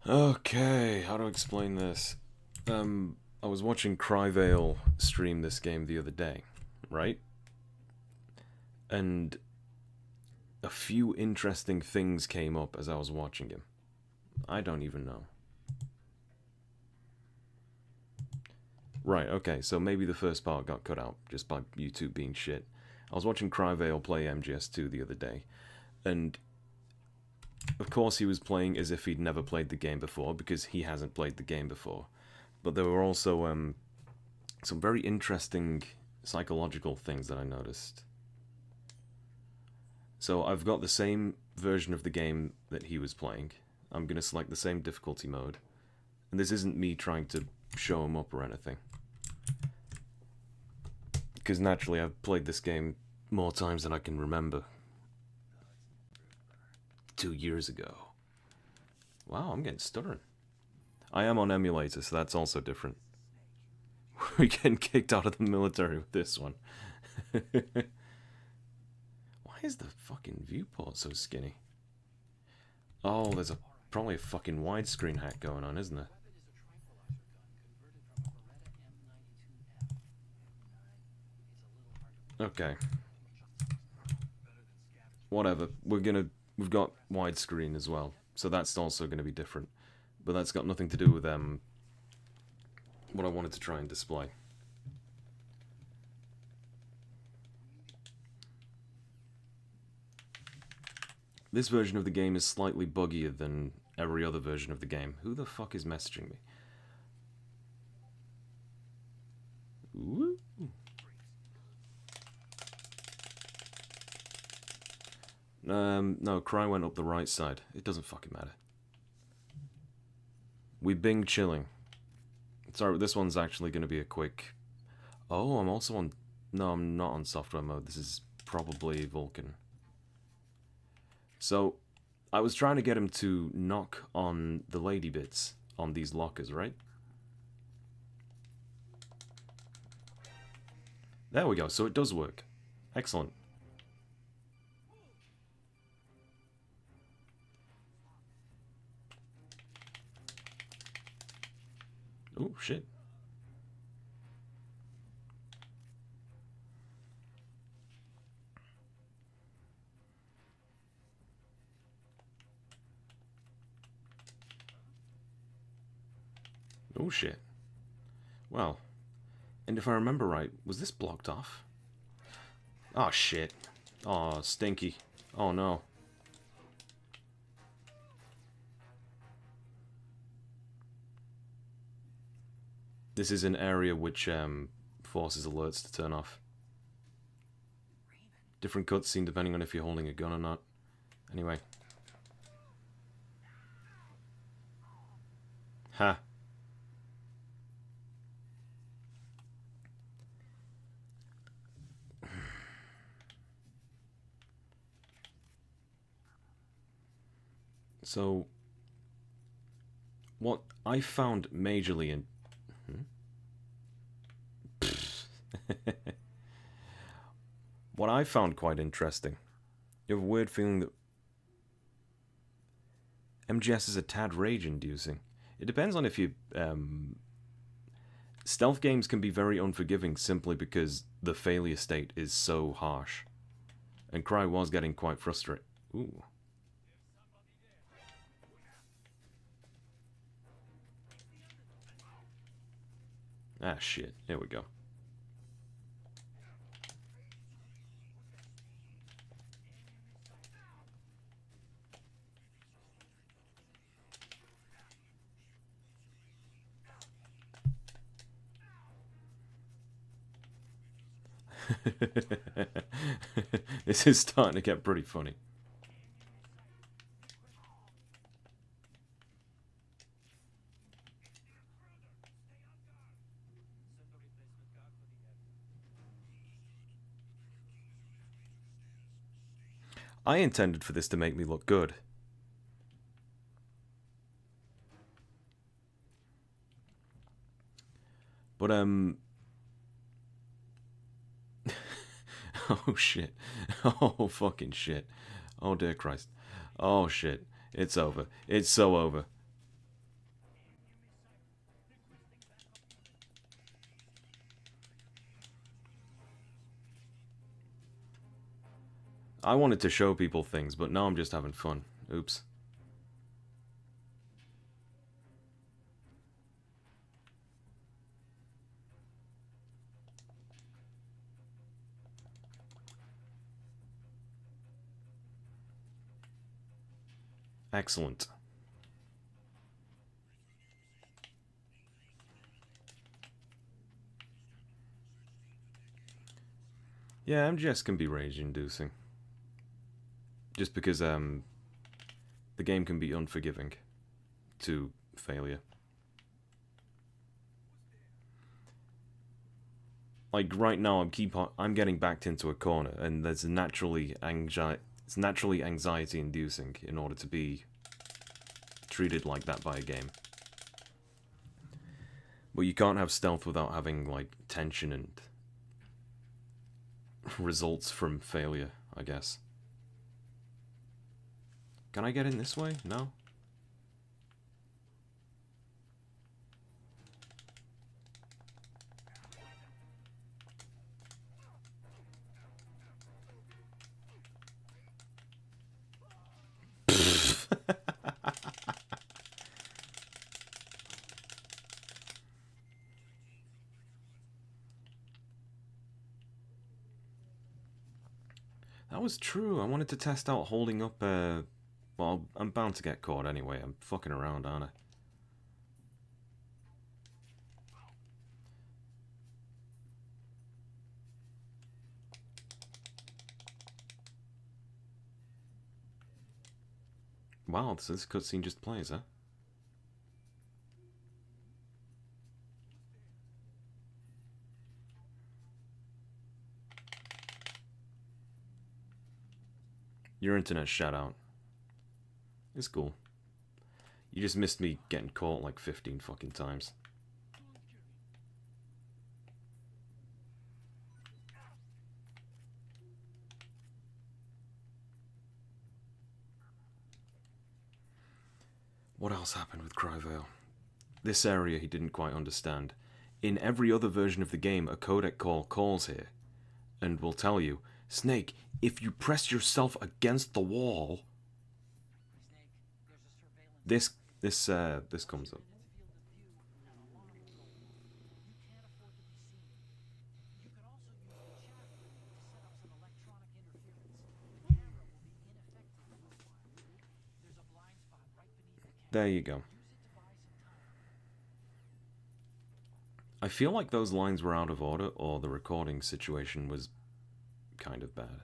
Okay, how to explain this? I was watching Cryvale stream this game the other day, right? And a few interesting things came up as I was watching him. I don't even know. Right, okay, so maybe the first part got cut out just by YouTube being shit. I was watching Cryvale play MGS2 the other day, and of course he was playing as if he'd never played the game before, because he hasn't played the game before. But there were also some very interesting psychological things that I noticed. So I've got the same version of the game that he was playing. I'm going to select the same difficulty mode. And this isn't me trying to show him up or anything. Because naturally I've played this game more times than I can remember. 2 years ago. Wow, I'm getting stuttering. I am on emulator, so that's also different. We're getting kicked out of the military with this one. Why is the fucking viewport so skinny? Oh, there's probably a fucking widescreen hack going on, isn't there? Okay. Whatever. We've got widescreen as well, so that's also gonna be different. But that's got nothing to do with what I wanted to try and display. This version of the game is slightly buggier than every other version of the game. Who the fuck is messaging me? Ooh. No, Cry went up the right side. It doesn't fucking matter. We bing chilling. Sorry, this one's actually going to be a quick... Oh, I'm also on... No, I'm not on software mode. This is probably Vulkan. So, I was trying to get him to knock on the lady bits on these lockers, right? There we go, so it does work. Excellent. Oh, shit. Oh, shit. Well, and if I remember right, was this blocked off? Oh, shit. Oh, stinky. Oh, no. This is an area which forces alerts to turn off. Different cutscene depending on if you're holding a gun or not. Anyway. Ha. So, what I found majorly in... What I found quite interesting, you have a weird feeling that MGS is a tad rage-inducing. It depends on if you... Stealth games can be very unforgiving simply because the failure state is so harsh. And Cry was getting quite frustrated. Ooh. Ah, shit. Here we go. This is starting to get pretty funny. I intended for this to make me look good. But, oh, shit. Oh, fucking shit. Oh, dear Christ. Oh, shit. It's over. It's so over. I wanted to show people things, but now I'm just having fun. Oops. Excellent. Yeah, MGS can be rage-inducing. Just because the game can be unforgiving to failure. Like right now, I'm getting backed into a corner, and there's it's naturally anxiety-inducing in order to be treated like that by a game. But you can't have stealth without having like tension and results from failure, I guess. Can I get in this way? No? That was true. I wanted to test out holding up, well, I'm bound to get caught anyway. I'm fucking around, aren't I? Wow, so this cutscene just plays, huh? Your internet shut out. It's cool. You just missed me getting caught like 15 fucking times. What else happened with Cryvale? This area he didn't quite understand. In every other version of the game, a codec call calls here, and will tell you, Snake, if you press yourself against the wall... This comes up. There you go. I feel like those lines were out of order, or the recording situation was kind of bad.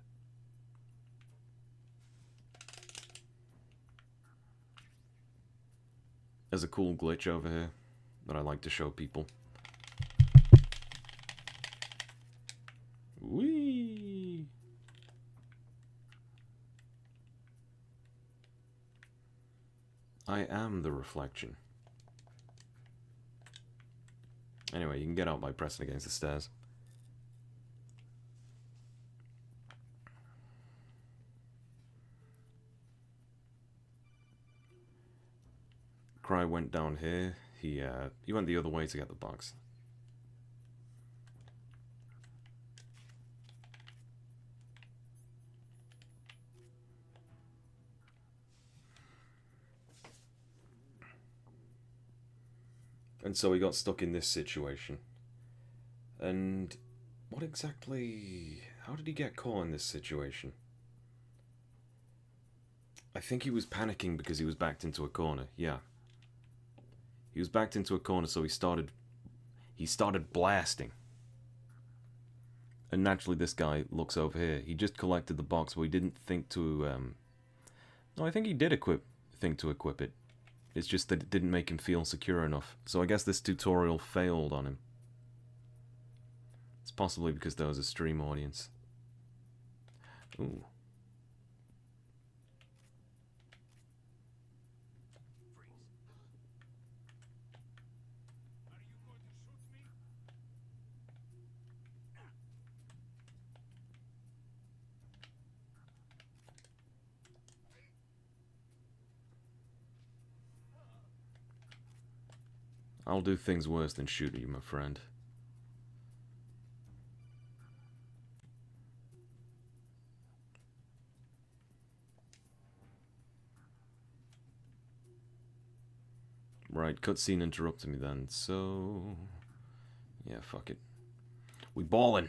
There's a cool glitch over here that I like to show people. Whee! I am the reflection. Anyway, you can get out by pressing against the stairs. Cry went down here. He went the other way to get the box. And so he got stuck in this situation. And what exactly... How did he get caught in this situation? I think he was panicking because he was backed into a corner, yeah. He was backed into a corner, so he started blasting. And naturally this guy looks over here. He just collected the box, but he didn't think to... No, I think he did think to equip it. It's just that it didn't make him feel secure enough. So I guess this tutorial failed on him. It's possibly because there was a stream audience. Ooh. I'll do things worse than shoot you, my friend. Right, cutscene interrupted me then, so... Yeah, fuck it. We ballin'.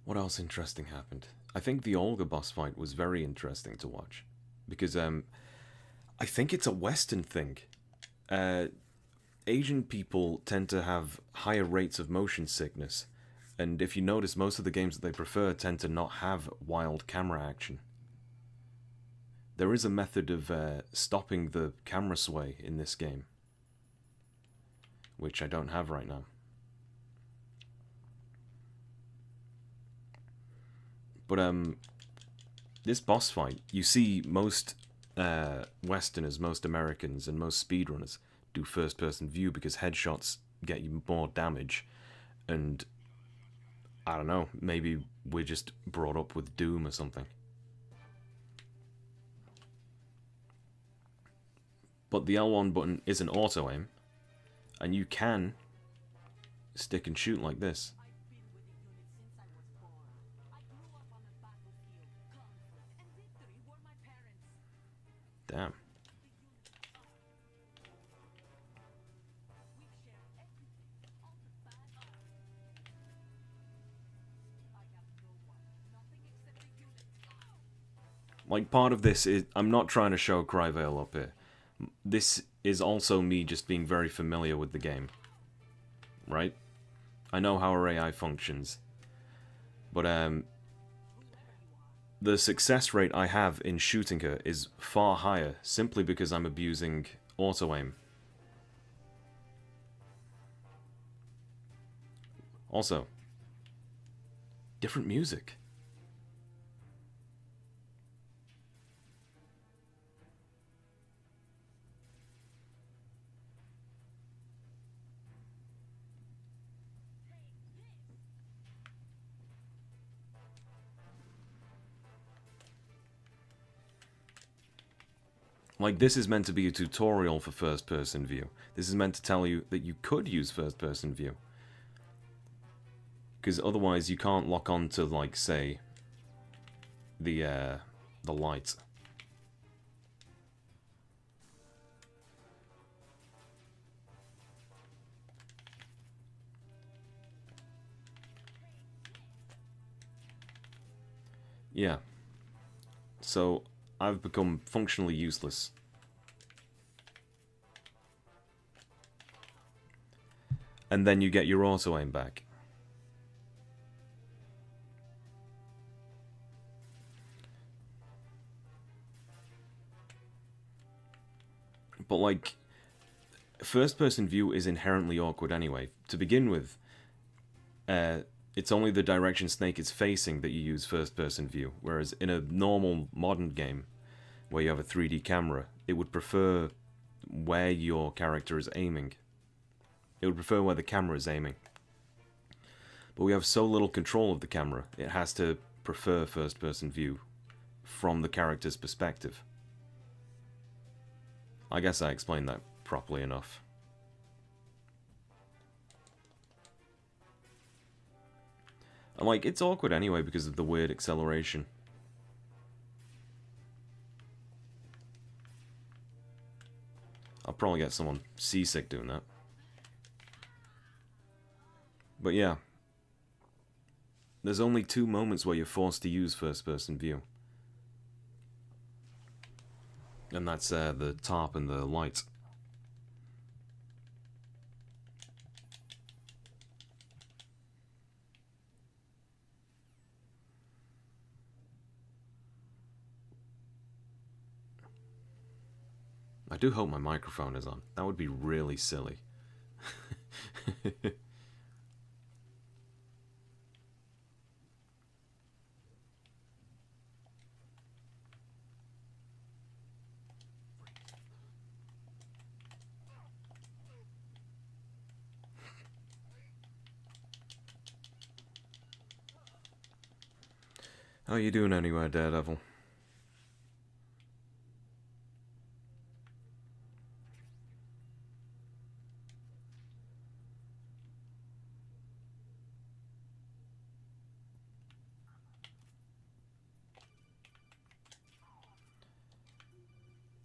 What else interesting happened? I think the Olga boss fight was very interesting to watch. Because, I think it's a Western thing. Asian people tend to have higher rates of motion sickness. And if you notice, most of the games that they prefer tend to not have wild camera action. There is a method of stopping the camera sway in this game, which I don't have right now. But this boss fight, you see most Westerners, most Americans, and most speedrunners do first-person view because headshots get you more damage, and I don't know, maybe we're just brought up with Doom or something. But the L1 button is an auto-aim, and you can stick and shoot like this. Damn. Like, part of this is... I'm not trying to show Cryvale up here. This is also me just being very familiar with the game. Right? I know how our AI functions. But, the success rate I have in shooting her is far higher, simply because I'm abusing auto-aim. Also, different music. Like, this is meant to be a tutorial for first-person view. This is meant to tell you that you could use first-person view. Because otherwise you can't lock on to, like, say, the lights. Yeah. So, I've become functionally useless. And then you get your auto-aim back. But, like, first-person view is inherently awkward anyway. To begin with, it's only the direction Snake is facing that you use first-person view, whereas in a normal modern game, where you have a 3D camera, it would prefer where your character is aiming. It would prefer where the camera is aiming. But we have so little control of the camera, it has to prefer first-person view from the character's perspective. I guess I explained that properly enough. And, like, it's awkward anyway because of the weird acceleration. I'll probably get someone seasick doing that. But yeah. There's only 2 moments where you're forced to use first-person view. And that's the tarp and the light. I do hope my microphone is on. That would be really silly. How you doing anyway, Daredevil?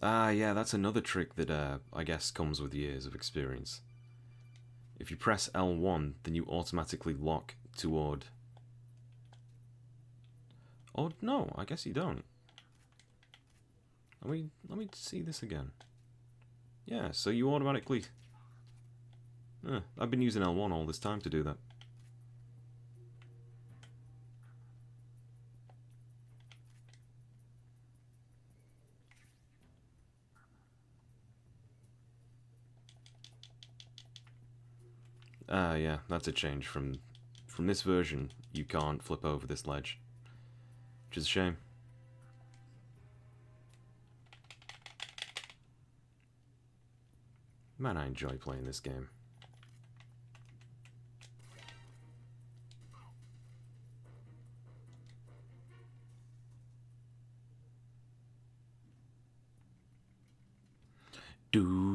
Ah, yeah, that's another trick that I guess comes with years of experience. If you press L1, then you automatically lock toward... Oh, no, I guess you don't. Let me see this again. Yeah, so you automatically... I've been using L1 all this time to do that. Ah, yeah, that's a change from this version. You can't flip over this ledge, which is a shame. Man, I enjoy playing this game. Do.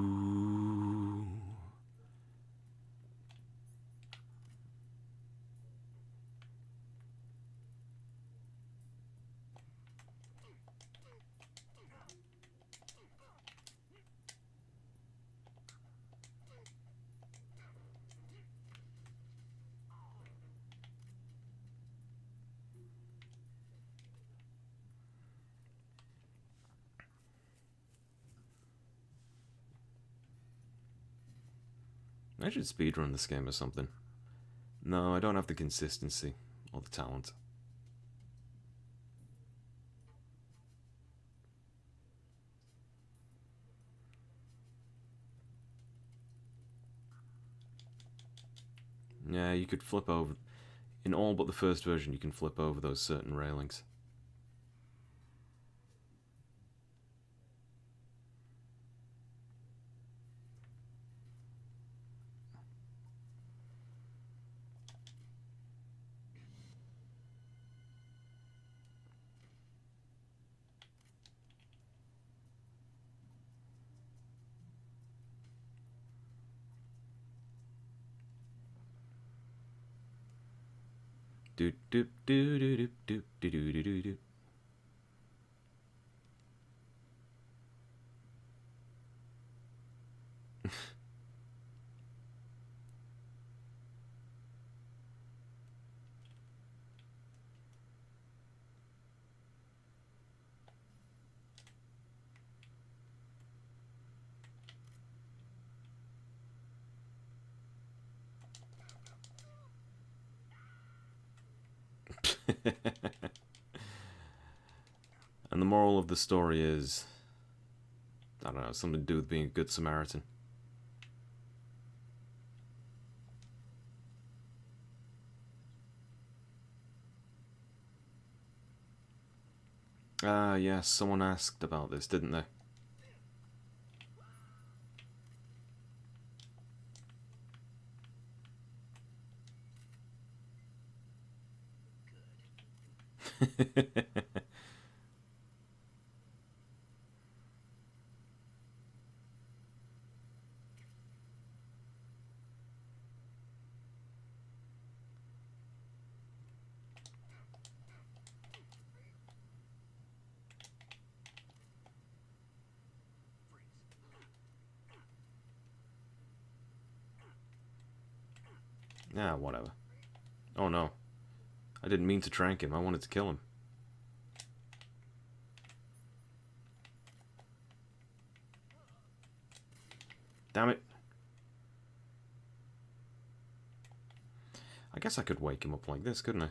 I should speedrun this game or something. No, I don't have the consistency or the talent. Yeah, you could flip over... In all but the first version, you can flip over those certain railings. Do do do do do do do do do do. And the moral of the story is, I don't know, something to do with being a good Samaritan. Ah, yes, someone asked about this, didn't they? Ah, whatever. Oh no. I didn't mean to trank him, I wanted to kill him. Damn it. I guess I could wake him up like this, couldn't I?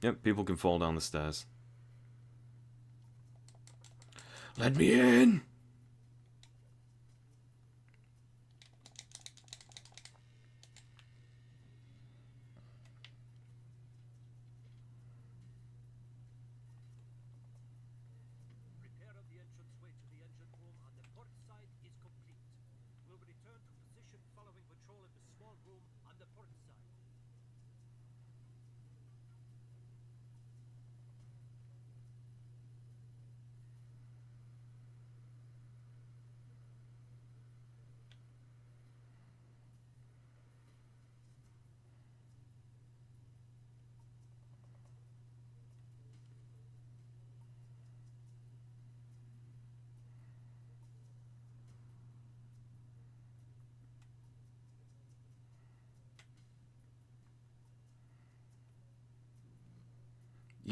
Yep, people can fall down the stairs. Let me in! Repair of the entranceway to the engine room on the port side is complete. We'll return to position following patrol in the small room on the port side.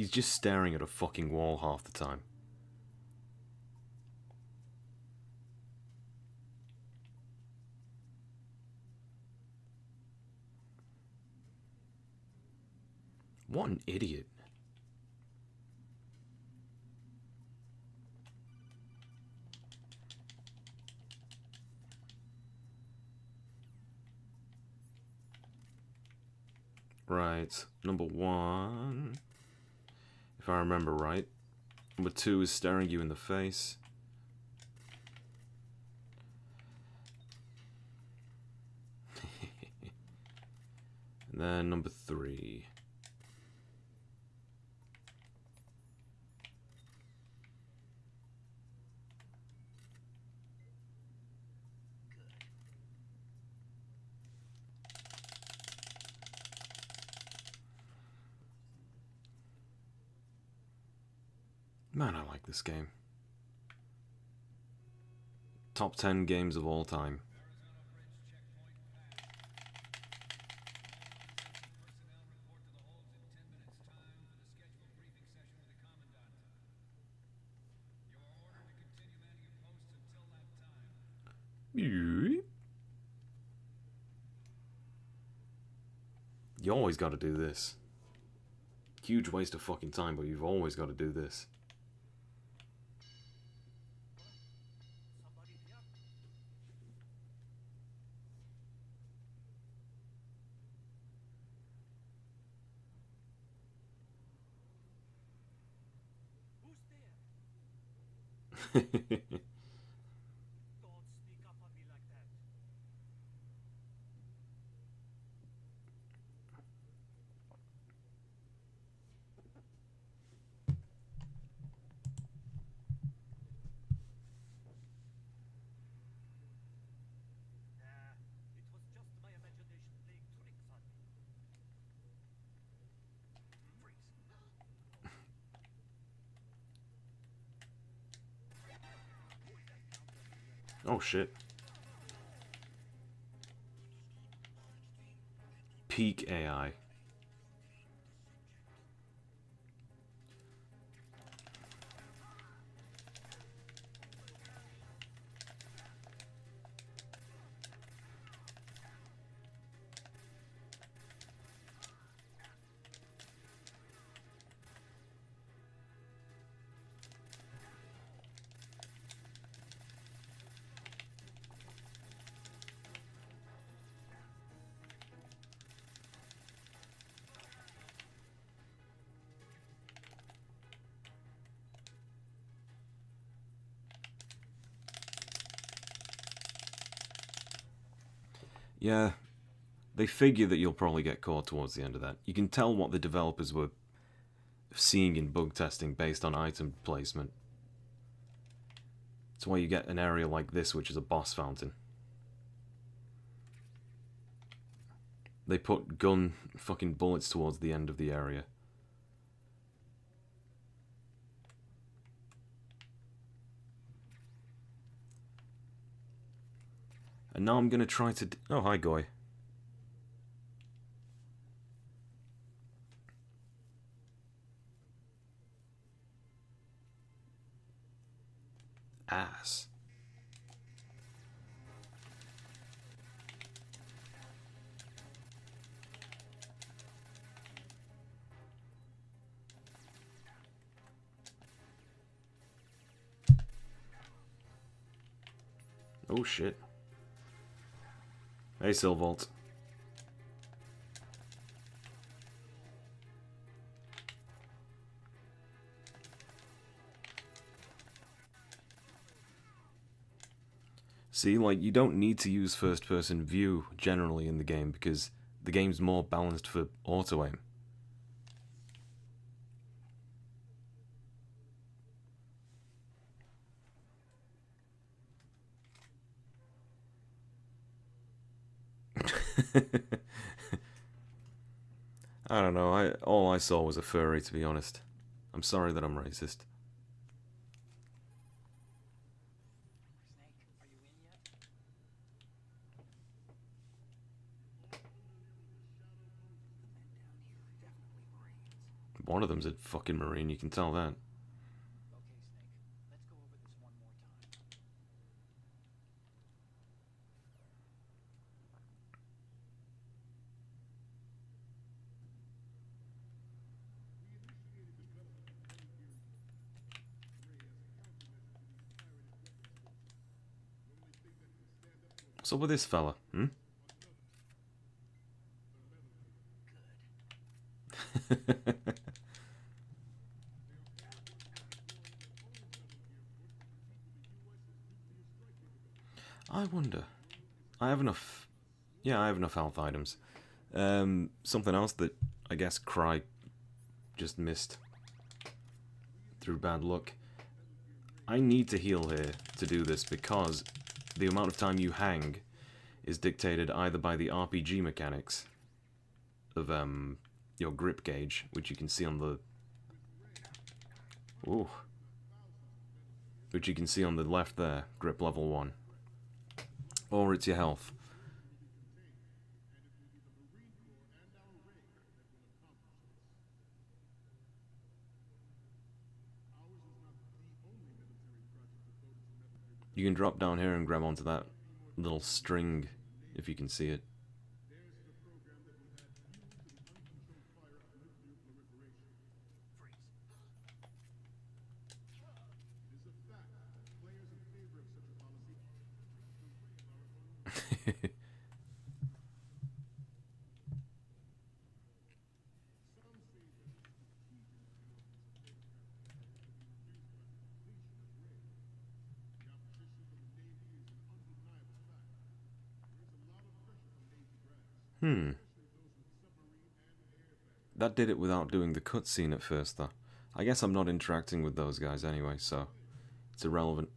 He's just staring at a fucking wall half the time. What an idiot. Right, number 1, if I remember right. Number 2 is staring you in the face. And then number 3. Man, I like this game. Top 10 games of all time. You always got to do this. Huge waste of fucking time, but you've always got to do this. Somebody there? Who's there? Don't sneak up on me like that. Nah, it was just my imagination playing tricks on me. Freeze. Oh shit. Peak AI. Yeah, they figure that you'll probably get caught towards the end of that. You can tell what the developers were seeing in bug testing based on item placement. That's why you get an area like this, which is a boss fountain. They put gun fucking bullets towards the end of the area. And now I'm gonna try to... Oh, hi, Goy. Ass. Oh shit. Hey, Silvault. See, like, you don't need to use first-person view generally in the game because the game's more balanced for auto-aim. I don't know, all I saw was a furry, to be honest. I'm sorry that I'm racist. One of them's a fucking Marine, you can tell that. Okay, Snake. Let's go over this one more time. What's up with this fella, hmm? I wonder. I have enough... Yeah, I have enough health items. Something else that I guess Cry just missed through bad luck. I need to heal here to do this because the amount of time you hang is dictated either by the RPG mechanics of your grip gauge, which you can see on the... Ooh. Which you can see on the left there, grip level 1. Or it's your health. You can drop down here and grab onto that little string, if you can see it. That did it without doing the cutscene at first, though. I guess I'm not interacting with those guys anyway, so it's irrelevant.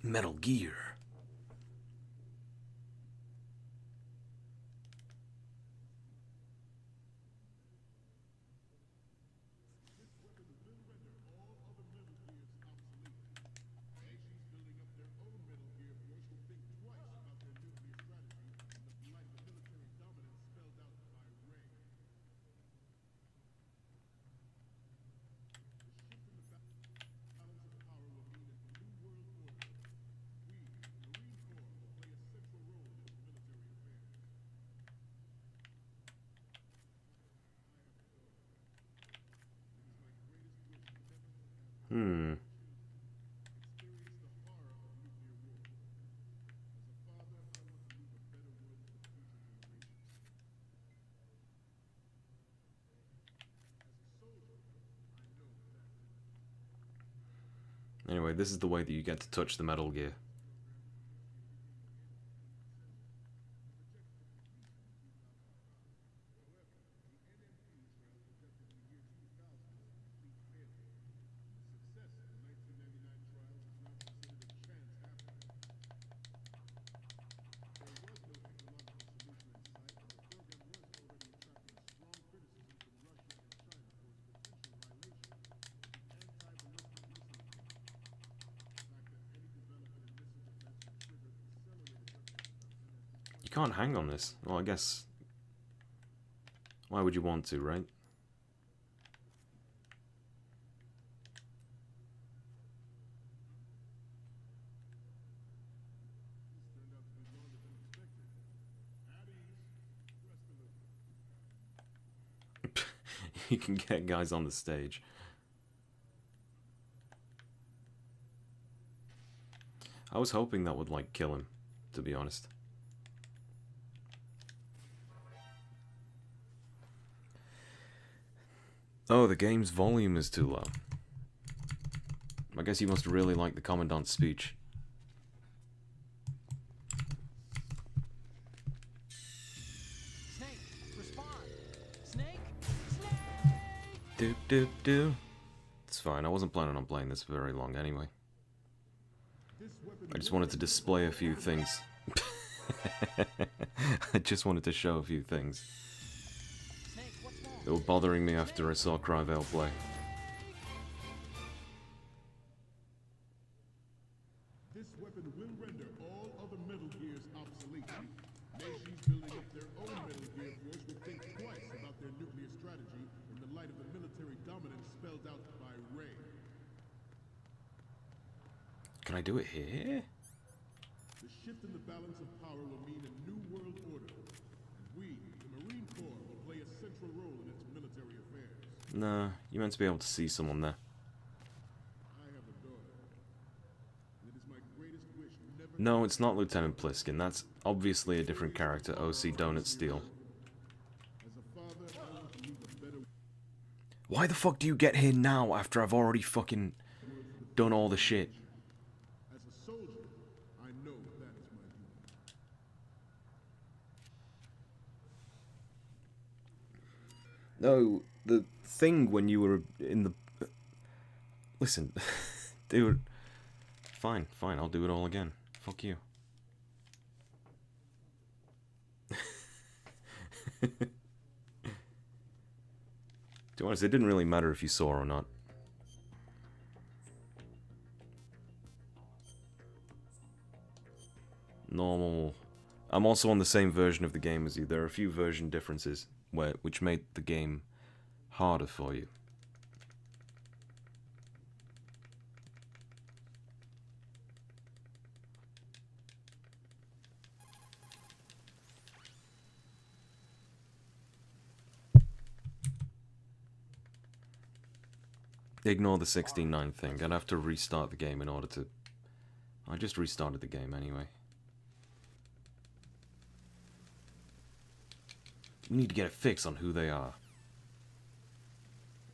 Metal Gear. Anyway, this is the way that you get to touch the Metal Gear. You can't hang on this. Well, I guess... Why would you want to, right? You can get guys on the stage. I was hoping that would, like, kill him, to be honest. Oh, the game's volume is too low. I guess you must really like the Commandant's speech. Snake, respond! Snake! Do do do. It's fine, I wasn't planning on playing this for very long anyway. I just wanted to display a few things. I just wanted to show a few things that were bothering me after I saw Cryvale play. dominance spelled out by Ray. Can I do it here? The shift in the balance of power will mean a new world order, and we, the Marine Corps, will play a central role in its military affairs. Nah, you meant to be able to see someone there. I have a daughter, and it is my greatest wish never... No, it's not Lieutenant Pliskin. That's obviously a different character, OC Donut Steel. As a father, I want to leave a better... Why the fuck do you get here now after I've already fucking done all the shit? As a soldier, I know that is my duty. No, the thing when you were in the... Listen, dude. Fine, I'll do it all again. Fuck you. To be honest, it didn't really matter if you saw or not. Normal. I'm also on the same version of the game as you. There are a few version differences which made the game harder for you. Ignore the 16:9 thing. I'd have to restart the game in order to... I just restarted the game anyway. We need to get a fix on who they are.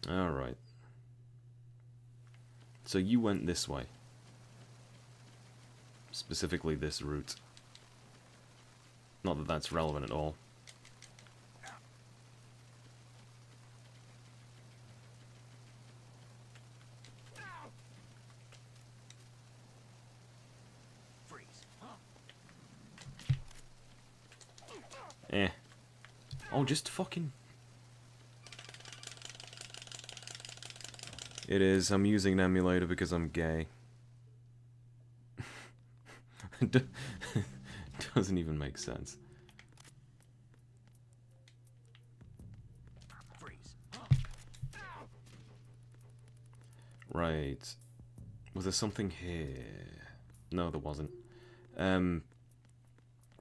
Alright. So you went this way. Specifically this route. Not that that's relevant at all. Eh. Oh, just fucking... It is. I'm using an emulator because I'm gay. Doesn't even make sense. Right. Was there something here? No, there wasn't.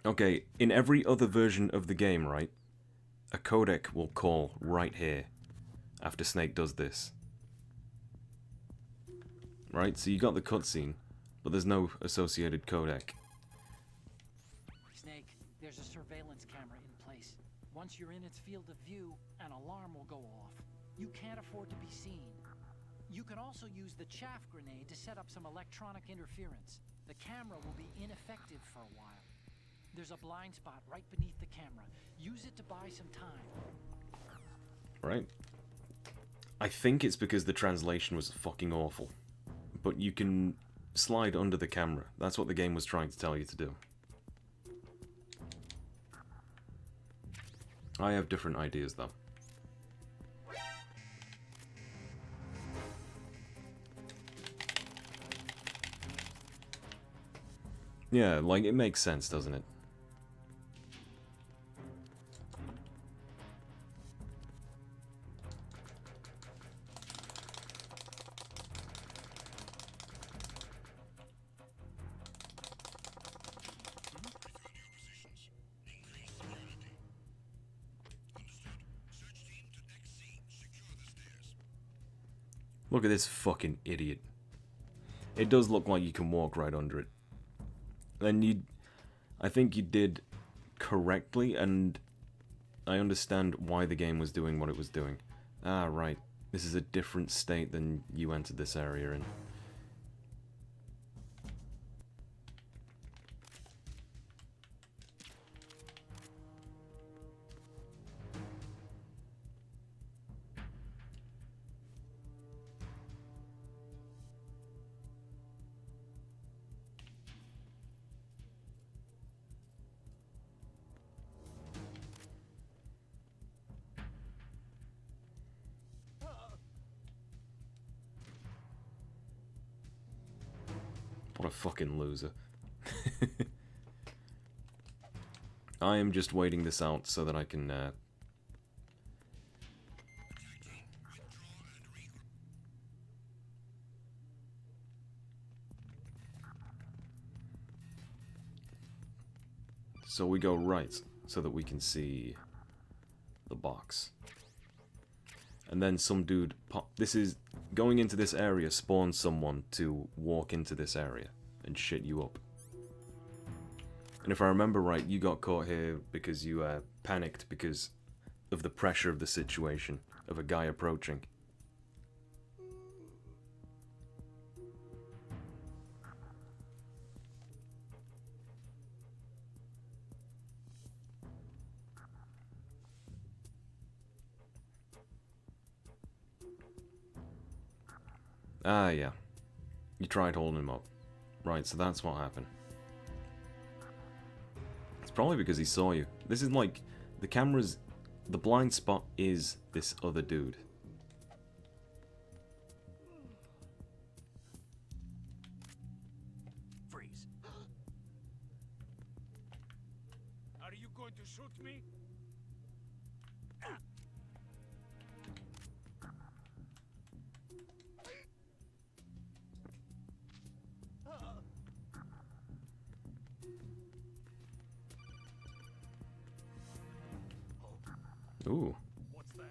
Okay, in every other version of the game, right, a codec will call right here after Snake does this. Right, so you got the cutscene, but there's no associated codec. Snake, there's a surveillance camera in place. Once you're in its field of view, an alarm will go off. You can't afford to be seen. You can also use the chaff grenade to set up some electronic interference. The camera will be ineffective for a while. There's a blind spot right beneath the camera. Use it to buy some time. Right. I think it's because the translation was fucking awful. But you can slide under the camera. That's what the game was trying to tell you to do. I have different ideas, though. Yeah, like, it makes sense, doesn't it? Look at this fucking idiot. It does look like you can walk right under it. And I think you did correctly, and I understand why the game was doing what it was doing. Ah, right. This is a different state than you entered this area in. What a fucking loser. I am just waiting this out so that I can So we go right, so that we can see the box. And then some dude this is going into this area spawns someone to walk into this area and shit you up. And if I remember right, you got caught here because you panicked because of the pressure of the situation, of a guy approaching. Ah, yeah. You tried holding him up. Right, so that's what happened. It's probably because he saw you. This is like, the camera's... The blind spot is this other dude. Freeze. Are you going to shoot me? Ooh. What's that?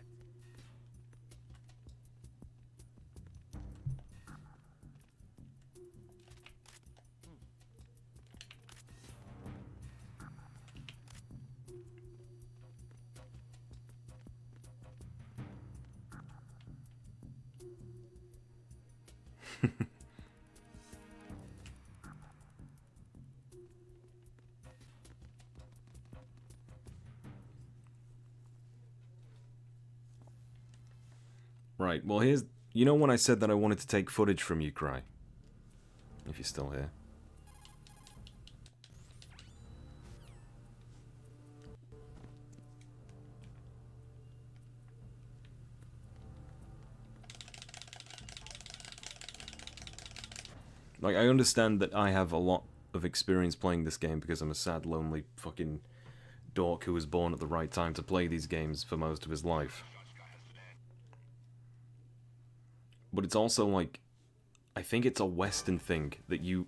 Right, well here's... You know when I said that I wanted to take footage from you, Cry? If you're still here. Like, I understand that I have a lot of experience playing this game because I'm a sad, lonely fucking dork who was born at the right time to play these games for most of his life. But it's also like, I think it's a Western thing that you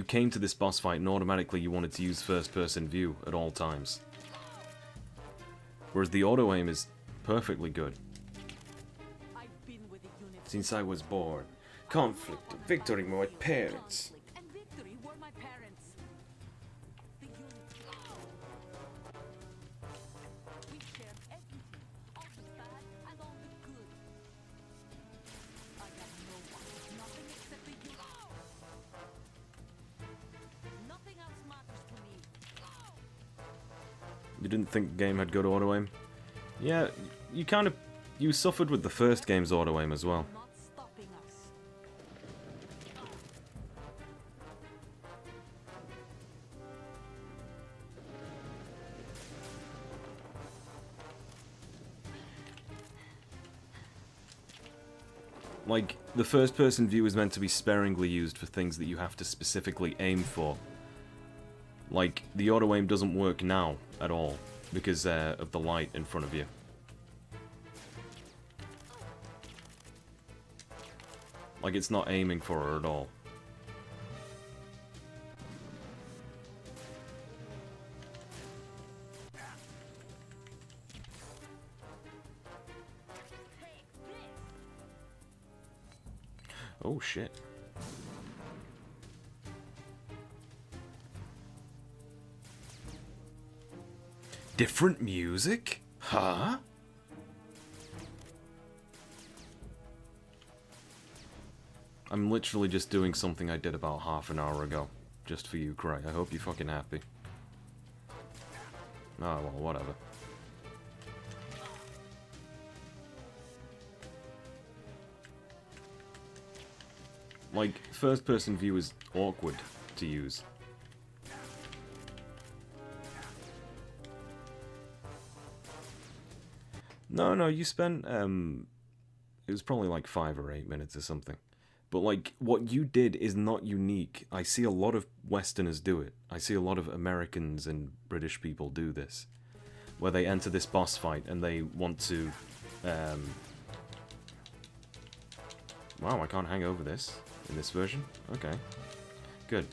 came to this boss fight and automatically you wanted to use first-person view at all times. Whereas the auto-aim is perfectly good. Since I was born, conflict, victory were my parents. And victory were my parents. The unity. We shared everything, all the bad and all the good. I got no one, nothing except the unity. Nothing else matters to me. You didn't think the game had good auto-aim? Yeah, you kind of... You suffered with the first game's auto-aim as well. Not stopping us. Like, the first-person view is meant to be sparingly used for things that you have to specifically aim for. Like, the auto-aim doesn't work now at all, because of the light in front of you. Like, it's not aiming for her at all. Oh, shit. Different music? Huh? I'm literally just doing something I did about half an hour ago. Just for you, Cray. I hope you're fucking happy. Oh, well, whatever. Like, first-person view is awkward to use. No, you spent, it was probably like 5 or 8 minutes or something. But, like, what you did is not unique. I see a lot of Westerners do it. I see a lot of Americans and British people do this. Where they enter this boss fight and they want to, Wow, I can't hang over this in this version? Okay. Good.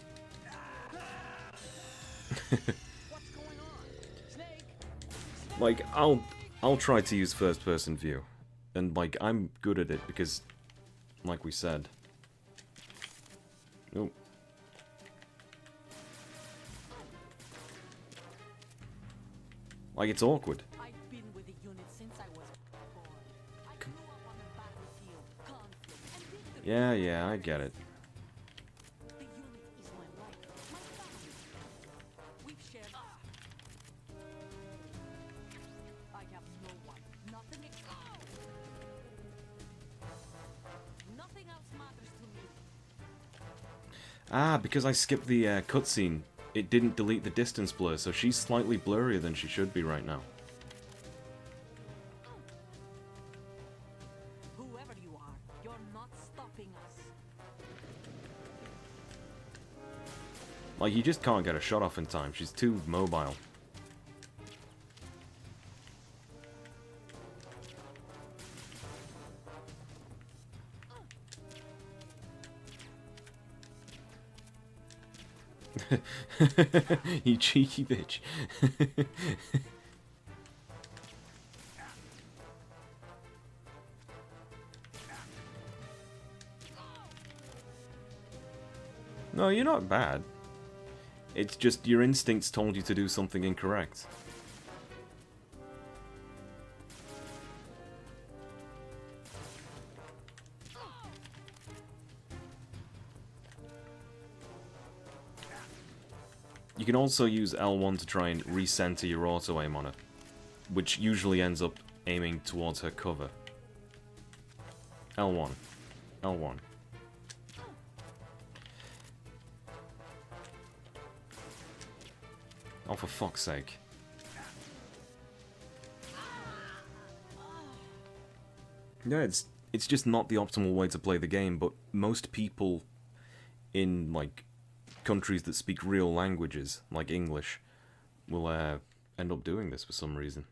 What's going Like, I'll try to use first-person view. And, like, I'm good at it because, like we said... Oh. Like, it's awkward. I've been with the unit since I was born. I grew up on the battlefield, conflict, and victory. Yeah, I get it. The unit is my life, my family. We've shared. I have no one, nothing. Nothing else matters to me. Ah, because I skipped the cutscene, it didn't delete the distance blur, so she's slightly blurrier than she should be right now. Whoever you are, you're not stopping us. Like, you just can't get a shot off in time. She's too mobile. You cheeky bitch. No, you're not bad. It's just your instincts told you to do something incorrect. You can also use L1 to try and recenter your auto-aim on her, which usually ends up aiming towards her cover. L1. L1. Oh, for fuck's sake. Yeah, it's just not the optimal way to play the game, but most people in, like, countries that speak real languages, like English, will end up doing this for some reason.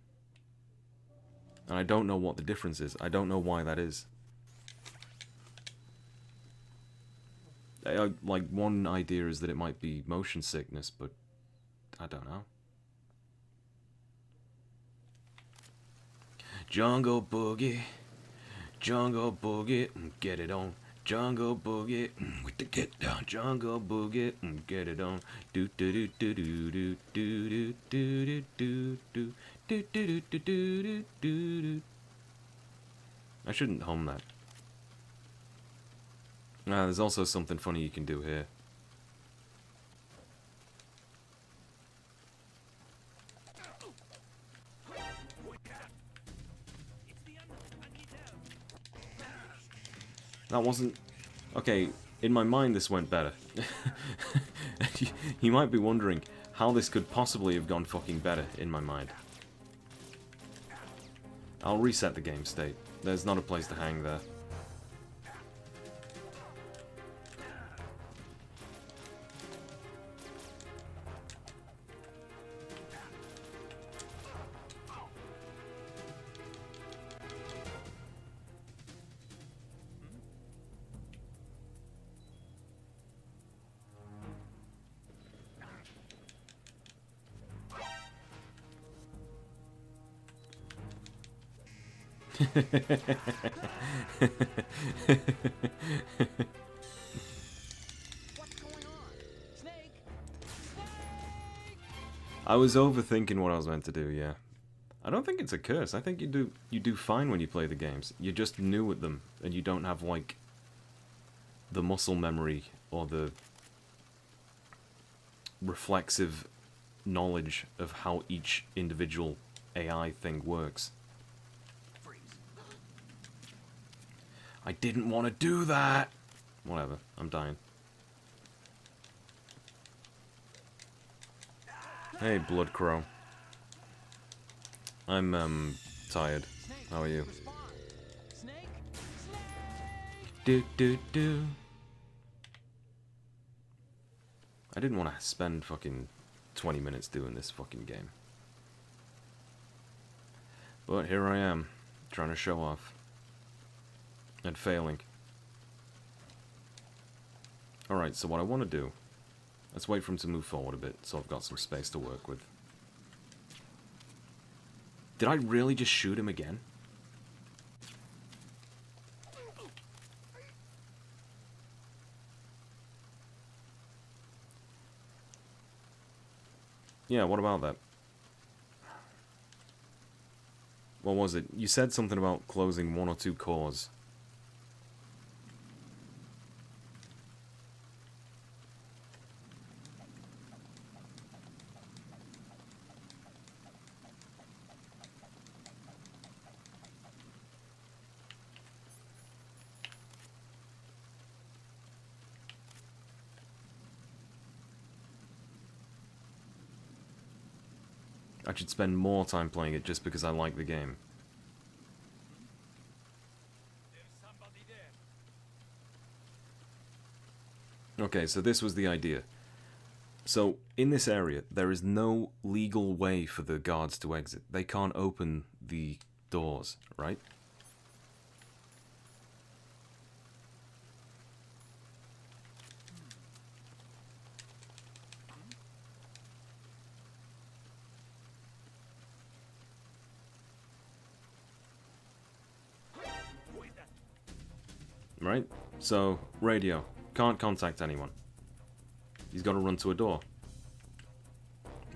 And I don't know what the difference is. I don't know why that is. Like, one idea is that it might be motion sickness, but I don't know. Jungle Boogie, Jungle Boogie, get it on. Jungle Boogie, with the get down. Jungle Boogie, get it on. Do do do do do do do do do do do do do do do do do. I shouldn't hum that. There's also something funny you can do here. That wasn't... Okay, in my mind this went better. You might be wondering how this could possibly have gone fucking better in my mind. I'll reset the game state. There's not a place to hang there. What's going on? Snake! I was overthinking what I was meant to do, yeah. I don't think it's a curse. I think you do fine when you play the games. You're just new at them, and you don't have, like, the muscle memory or the reflexive knowledge of how each individual AI thing works. I didn't want to do that! Whatever, I'm dying. Hey, Blood Crow. I'm, tired. How are you? Snake? Do do do. I didn't want to spend fucking 20 minutes doing this fucking game. But here I am, trying to show off. And failing. Alright, so what I want to do... Let's wait for him to move forward a bit, so I've got some space to work with. Did I really just shoot him again? Yeah, what about that? What was it? You said something about closing 1 or 2 cores. I should spend more time playing it just because I like the game. There's somebody there. Okay, so this was the idea. So, in this area, there is no legal way for the guards to exit. They can't open the doors, right? Right? So, radio. Can't contact anyone. He's got to run to a door.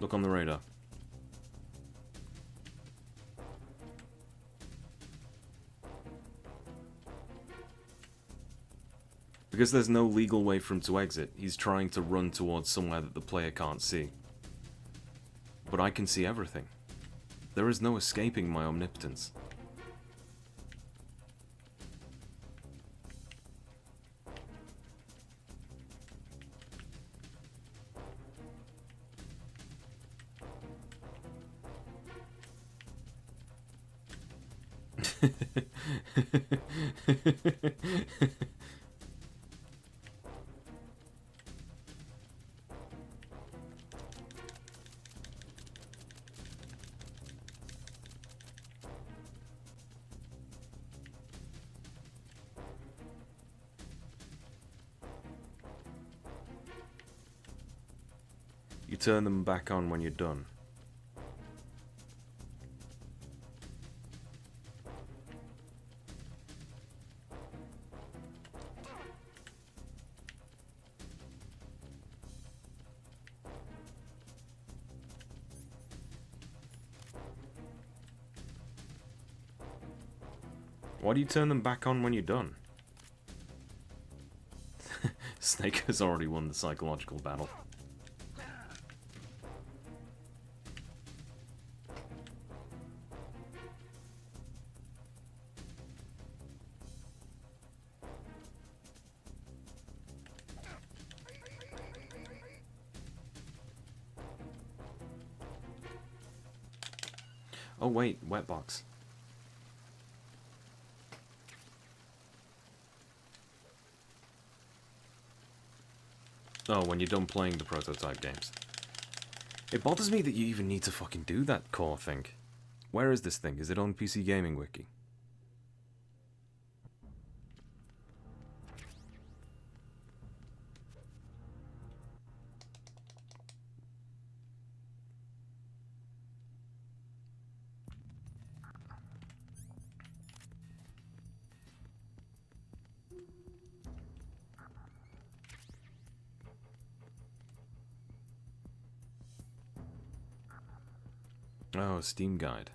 Look on the radar. Because there's no legal way for him to exit, he's trying to run towards somewhere that the player can't see. But I can see everything. There is no escaping my omnipotence. You turn them back on when you're done. Why do you turn them back on when you're done? Snake has already won the psychological battle. Oh wait, wet box. Oh, when you're done playing the prototype games. It bothers me that you even need to fucking do that core thing. Where is this thing? Is it on PC Gaming Wiki? Oh, Steam Guide.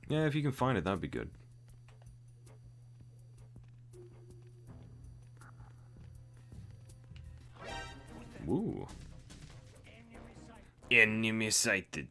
Yeah, if you can find it, that'd be good. Ooh. Enemy sighted.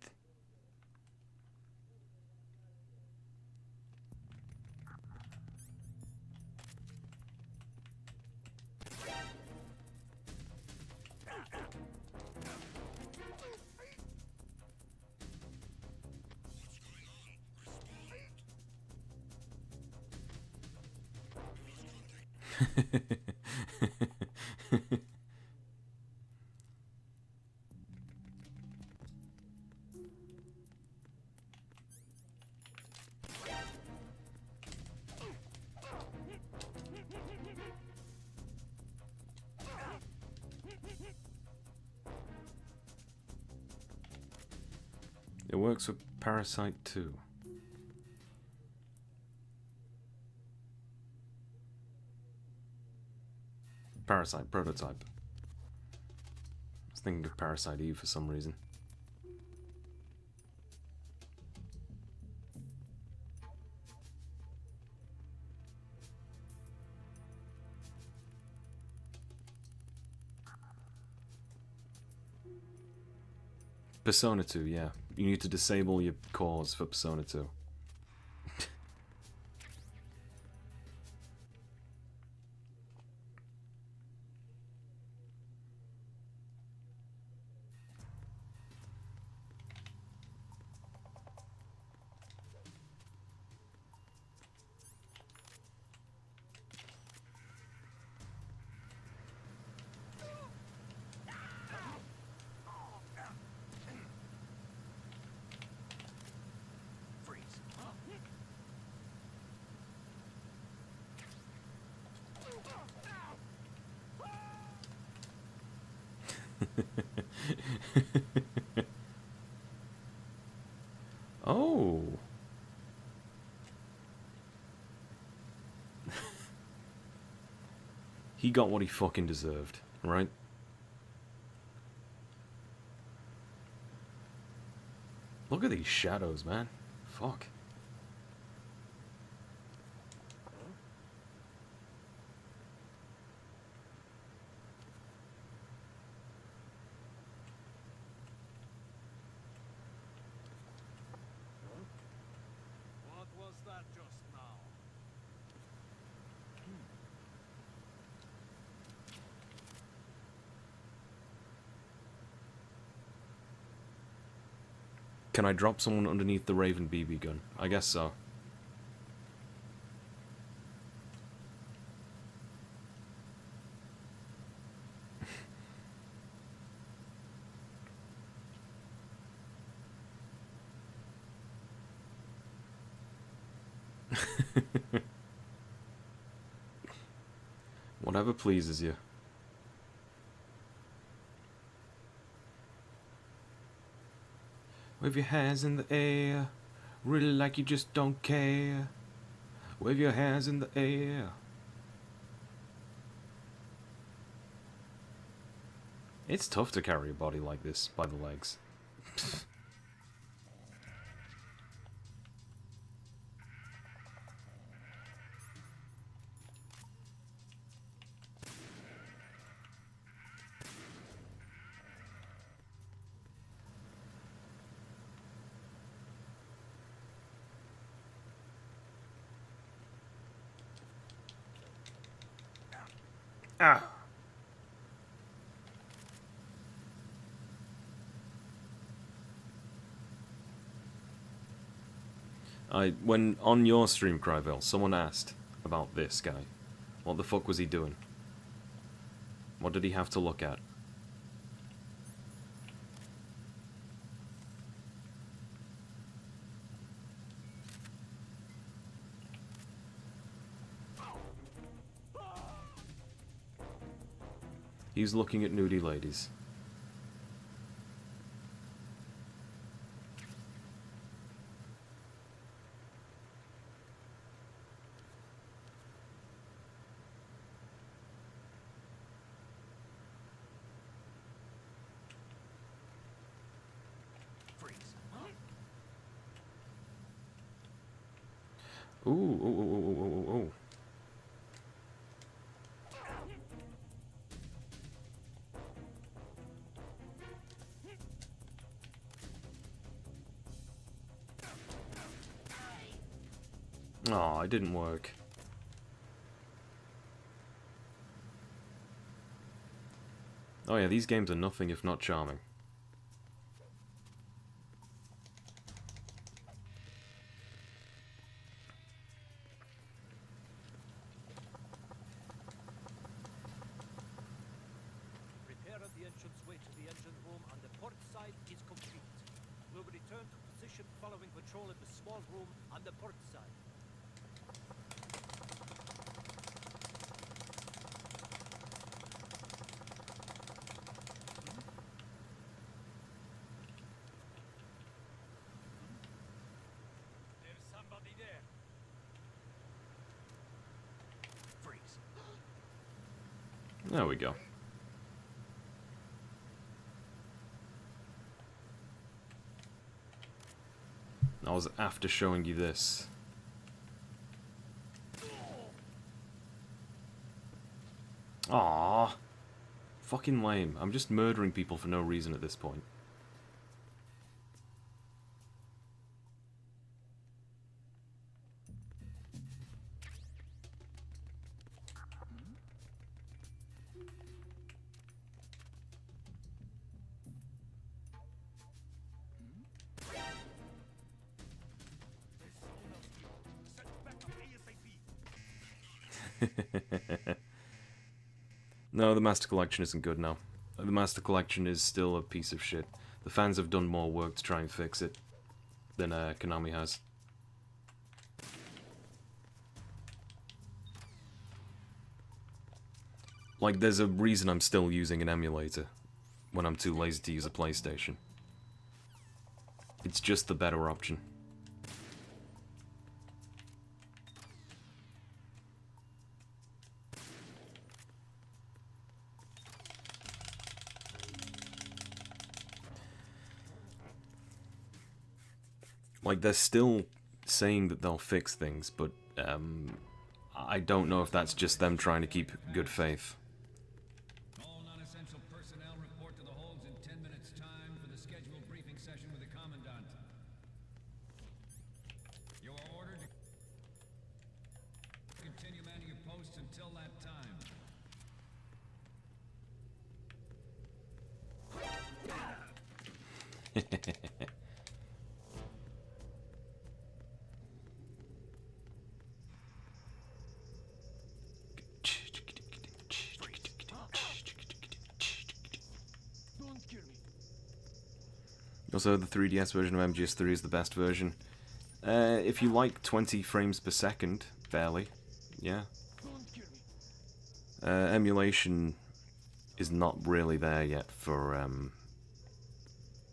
It works with Parasite too. Parasite prototype. I was thinking of Parasite Eve for some reason. Persona 2, yeah. You need to disable your cores for Persona 2. Freeze. Oh. He got what he fucking deserved, right? Look at these shadows, man. Fuck. What was that just now? Can I drop someone underneath the Raven BB gun? I guess so. Whatever pleases you. Wave your hands in the air, really like you just don't care. Wave your hands in the air. It's tough to carry a body like this by the legs. Ah! When on your stream, Cryville, someone asked about this guy. What the fuck was he doing? What did he have to look at? He's looking at nudie ladies. Freeze. Ooh, ooh, ooh, ooh, ooh, ooh, ooh. Oh, it didn't work. Oh yeah, these games are nothing if not charming. Repair of the entranceway to the engine room on the port side is complete. We'll return to position following patrol in the small room on the port side. There we go. I was after showing you this. Aww. Fucking lame. I'm just murdering people for no reason at this point. No, the Master Collection isn't good now. The Master Collection is still a piece of shit. The fans have done more work to try and fix it than Konami has. Like, there's a reason I'm still using an emulator when I'm too lazy to use a PlayStation. It's just the better option. Like, they're still saying that they'll fix things, but I don't know if that's just them trying to keep good faith. All non-essential personnel report to the holds in 10 minutes' time for the scheduled briefing session with the Commandant. You are ordered to continue manning your posts until that time. Also, the 3DS version of MGS3 is the best version. If you like 20 frames per second, barely, yeah. Emulation is not really there yet for,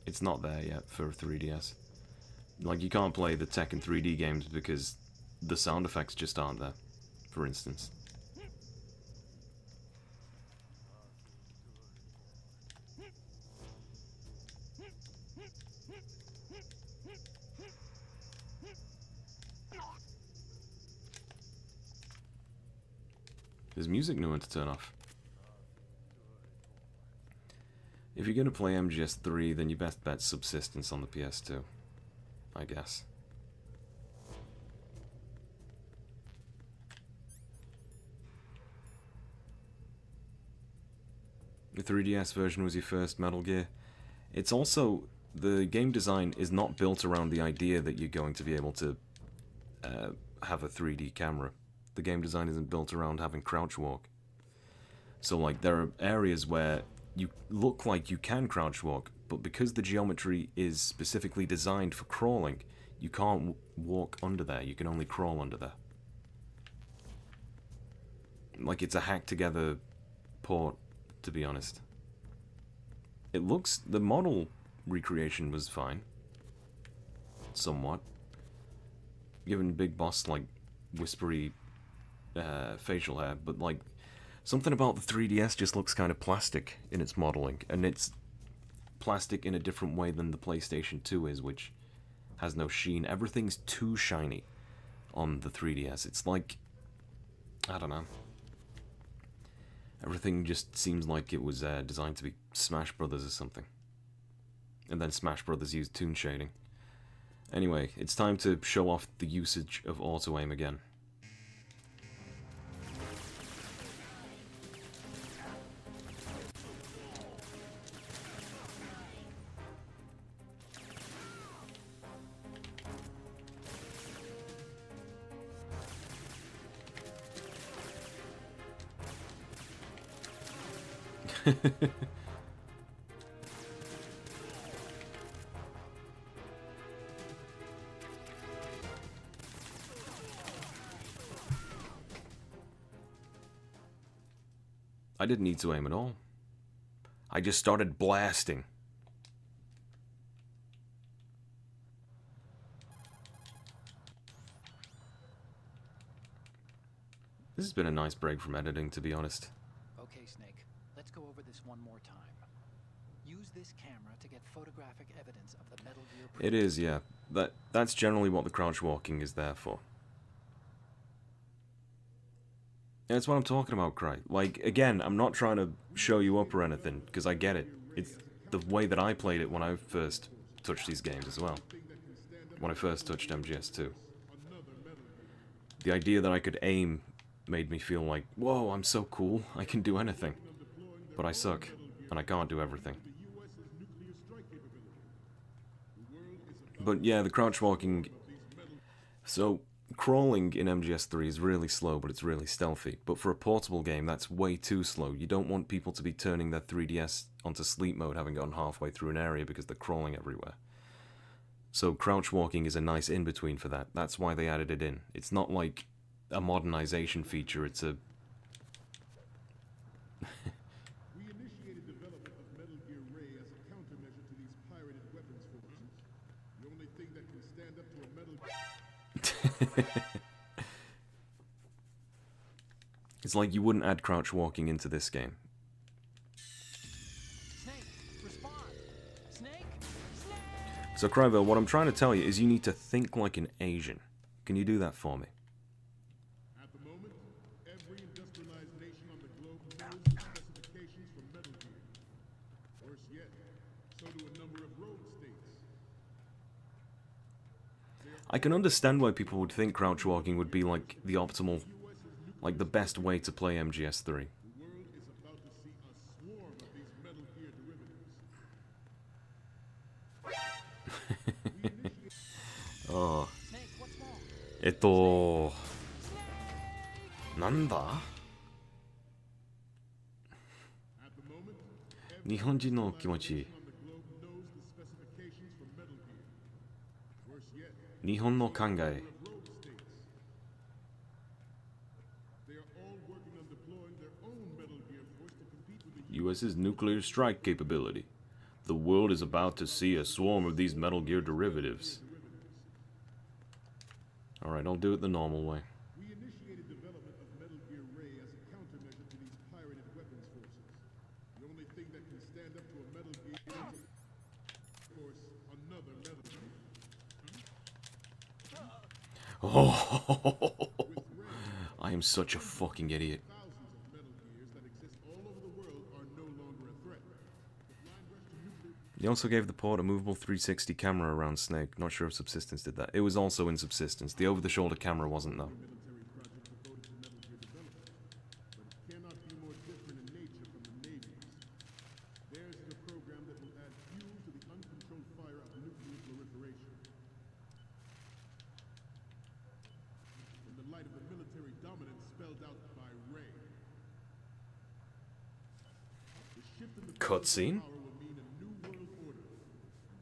it's not there yet for 3DS. Like, you can't play the Tekken 3D games because the sound effects just aren't there, for instance. There's music nowhere to turn off. If you're going to play MGS3, then you best bet Subsistence on the PS2, I guess. The 3DS version was your first Metal Gear. It's also, the game design is not built around the idea that you're going to be able to have a 3D camera. The game design isn't built around having crouch walk. So, like, there are areas where you look like you can crouch walk, but because the geometry is specifically designed for crawling, you can't walk under there, you can only crawl under there. Like, it's a hacked together port, to be honest. It looks, the model recreation was fine. Somewhat. Given Big Boss, like, whispery facial hair, but, like, something about the 3DS just looks kind of plastic in its modeling, and it's plastic in a different way than the PlayStation 2 is, which has no sheen. Everything's too shiny on the 3DS. It's like, I don't know. Everything just seems like it was designed to be Smash Brothers or something. And then Smash Brothers used toon shading. Anyway, it's time to show off the usage of auto-aim again. I didn't need to aim at all. I just started blasting. This has been a nice break from editing, to be honest. Okay, Snake. this camera to get photographic evidence of the Metal Gear It is, yeah. That's generally what the crouch walking is there for. That's what I'm talking about, Cry. Like, again, I'm not trying to show you up or anything, because I get it. It's the way that I played it when I first touched these games as well. When I first touched MGS2. The idea that I could aim made me feel like, whoa, I'm so cool, I can do anything. But I suck, and I can't do everything. But yeah, the crouch walking... So, crawling in MGS3 is really slow, but it's really stealthy. But for a portable game, that's way too slow. You don't want people to be turning their 3DS onto sleep mode having gotten halfway through an area because they're crawling everywhere. So crouch walking is a nice in-between for that. That's why they added it in. It's not like a modernization feature, it's a... We initiated development of Metal Gear Ray as a countermeasure to these pirated weapons forces. The only thing that can stand up to a Metal It's like you wouldn't add crouch walking into this game. Snake, respond! Snake! Snake! So Cryville, what I'm trying to tell you is you need to think like an Asian. Can you do that for me? At the moment, every industrialized nation on the globe knows the specifications for Metal Gear. Worse yet, so do a number of rogue states. I can understand why people would think crouch walking would be like the optimal, like the best way to play MGS3. The world is about to see a swarm of these Metal Gear derivatives. Oh. Snake, what's wrong? なんだ At the moment, 日本人の気持ち on the globe knows the specifications for Metal Gear. Worse yet, 日本の考え rogue states. They are all working on deploying their own Metal Gear force to compete with the US's nuclear strike capability. The world is about to see a swarm of these Metal Gear derivatives. Alright, I'll do it the normal way. We initiated development of Metal Gear Ray as a countermeasure to these pirated weapons forces. The only thing that can stand up to a Metal Gear is, of course, another Metal Gear. Oh, I am such a fucking idiot. Thousands of Metal Gears that exist all over the world are no longer a threat. The blind rush to nuclear They also gave the port a movable 360 camera around Snake. Not sure if Subsistence did that. It was also in Subsistence. The over-the-shoulder camera wasn't, though. military project devoted to Metal Gear development, but it cannot be more different in nature from the Navy's. Theirs is a program that will add fuel to the uncontrolled fire of nuclear proliferation. In the light of the military dominance spelled out by Ray. The shift in the Cutscene? power will mean a new world order.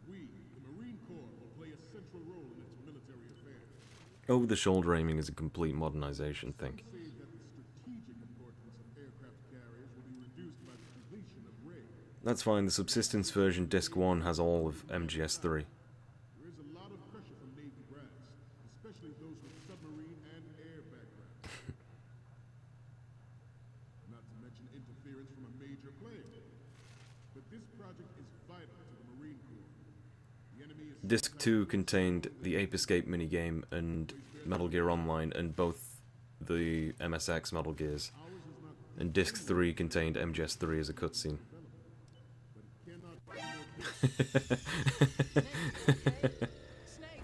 We, the Marine Corps, will play a central role in its military affairs. Over-the-shoulder aiming is a complete modernization thing. Say that the strategic importance of aircraft carriers will be reduced by the completion of Ray. That's fine. The Subsistence version, Disc 1, has all of MGS3. There is a lot of pressure from Navy brass, especially those with submarine and air backgrounds. Not to mention interference from a major player. But this project is vital to the Marine Corps. The enemy is Disc 2 contained the Ape Escape minigame and Metal Gear Online and both the MSX Metal Gears. And Disc 3 contained MGS3 as a cutscene. Snake!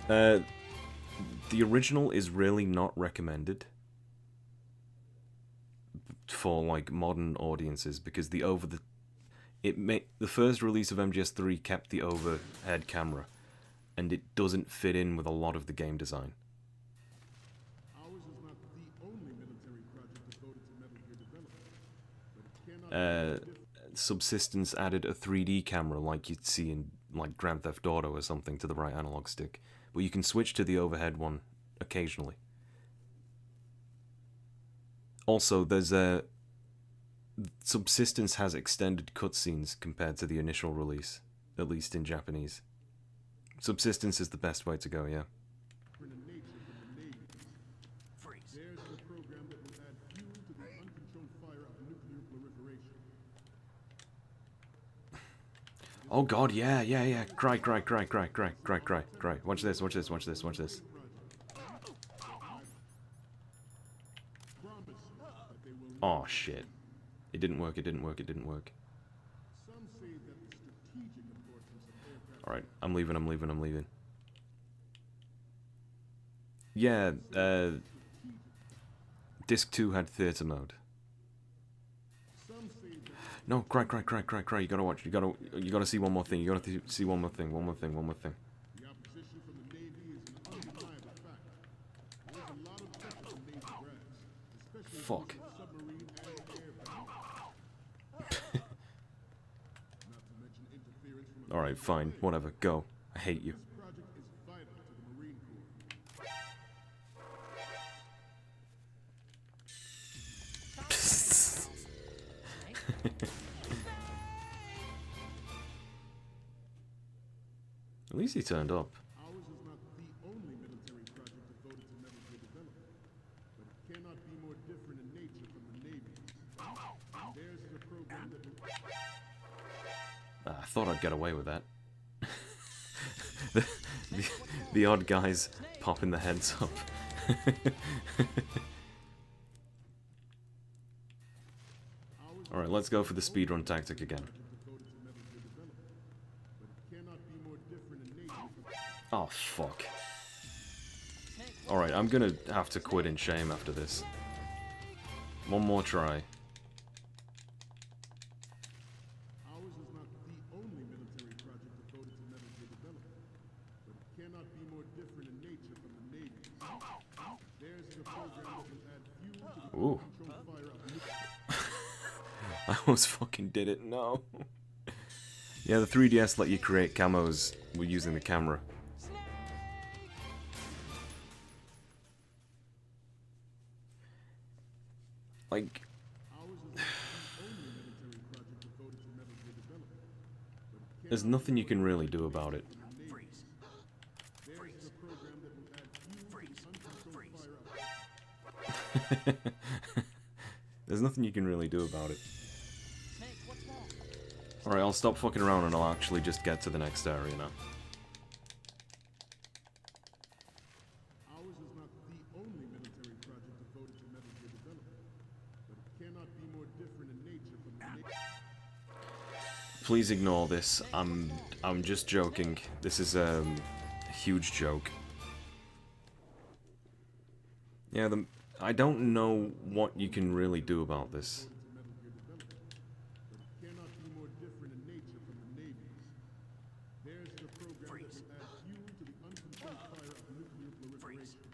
Snake! The original is really not recommended for like modern audiences because the first release of MGS3 kept the overhead camera and it doesn't fit in with a lot of the game design. Ours is not the only military project devoted to Metal Gear development, but it cannot Subsistence added a 3D camera like you'd see in like Grand Theft Auto or something to the right analog stick, but you can switch to the overhead one occasionally. Also, there's a Subsistence has extended cutscenes compared to the initial release, at least in Japanese. Subsistence is the best way to go, yeah. different in nature from the Navy's. Freeze. Theirs is a program that will add fuel to the uncontrolled fire of nuclear proliferation. Oh god, yeah, yeah, yeah. Cry, cry, cry, cry, cry, cry, cry, cry. Watch this, watch this, watch this, watch this. Promise that they will Oh shit. It didn't work, it didn't work, it didn't work. Some say that the strategic importance of aircraft Alright, I'm leaving, I'm leaving, I'm leaving. Yeah, Disc 2 had theater mode. some say that No, cry, cry, cry, cry, cry. You gotta watch. You gotta see one more thing. You gotta see one more thing. One more thing. One more thing. the opposition from the Navy is an undeniable fact. There's a lot of pressure from Navy brass, especially Fuck. submarine and air battles. Not to mention interference from a All right, fine. Whatever. Go. I hate you. This project is vital to the Marine Corps. At least he turned up. Ours is not the only military project devoted to metal gear development, but it cannot be more different in nature from the Navy's. Theirs is a program that will... Ah, I thought I'd get away with that. the, the odd guys popping their heads up. All right, let's go for the speedrun tactic again. devoted to metal gear development, but it cannot be more different in nature from... Oh fuck. All right, I'm gonna have to quit in shame after this. One more try. Ours is not the only military project devoted to metal gear development, but it cannot be more different in nature from the Navy's. Theirs is a program that will add fuel to the Ooh. controlled fire of nuclear... I almost fucking did it, no. Yeah, the 3DS let you create camos with using the camera. Like, Ours is not the only military project devoted to metal gear development, but it there's nothing you can really do about it. Freeze. Theirs is a program that will add fuel to the uncontrolled fire of... There's nothing you can really do about it. Snake, what's wrong? Alright, I'll stop fucking around and I'll actually just get to the next area now. Ours is not the only military project devoted to metal gear development, but it cannot be more different in nature from the Please ignore this. I'm just joking. This is a huge joke. Yeah, I don't know what you can really do about this. metal gear development, but it cannot be more different in nature from the Navy's. Theirs is a program that will add fuel to the uncontrolled fire of nuclear proliferation.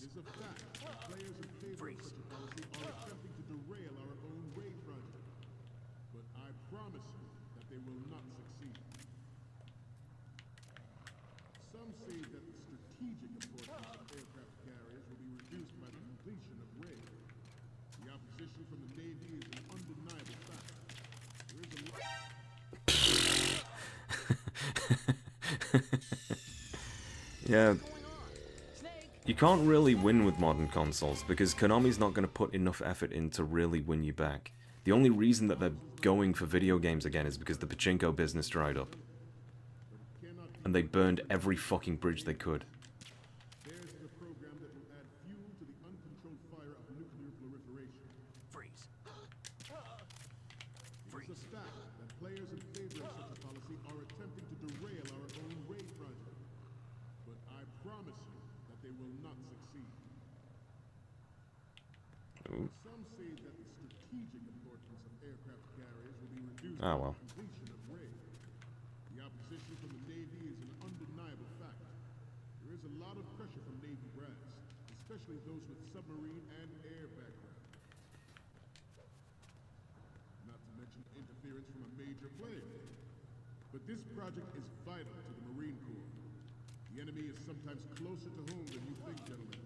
It is a fact that players in favor of such a policy are attempting to derail our own Ray project. But I promise you that they will not succeed. Some say that the strategic importance of aircraft carriers will be reduced by the completion of Ray. The opposition from the Navy is an undeniable fact. There is a lot... Yeah. You can't really win with modern consoles because Konami's not going to put enough effort in to really win you back. The only reason that they're going for video games again is because the pachinko business dried up. And they burned every fucking bridge they could. Theirs is a program that will add fuel to the uncontrolled fire of nuclear proliferation. Freeze. It is a fact that players in favor of such a policy are attempting to derail our own Ray project. But I promise you that they will not succeed. Ooh. Some say that the strategic importance of aircraft carriers will be reduced Ah, by well. the completion of Ray. The opposition from the Navy is an undeniable fact. There is a lot of pressure from Navy brass, especially those with submarine and air background. Not to mention interference from a major player. But this project is vital to the Marine Corps. The enemy is sometimes closer to home than you think, gentlemen.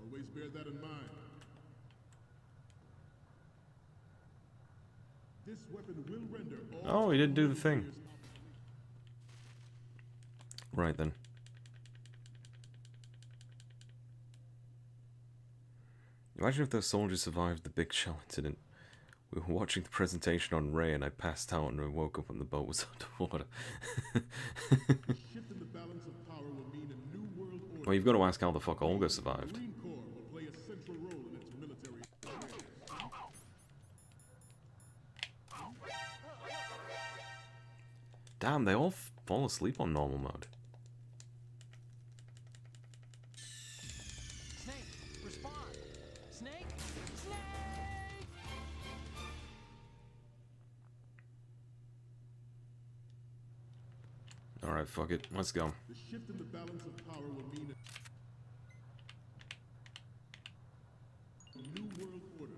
Always bear that in mind. This weapon will render all... Oh, he didn't do the thing. Right then. Imagine if those soldiers survived the big shell incident. We were watching the presentation on Ray and I passed out and I woke up and the boat was underwater. Shift in the balance of power will mean a new world order. Well, you've got to ask how the fuck Olga survived. Marine Corps will play a central role in its military affairs. Damn, they all fall asleep on normal mode. Snake, respond. Snake, snake. Alright, fuck it. Let's go. The shift in the balance of power will mean a new world order.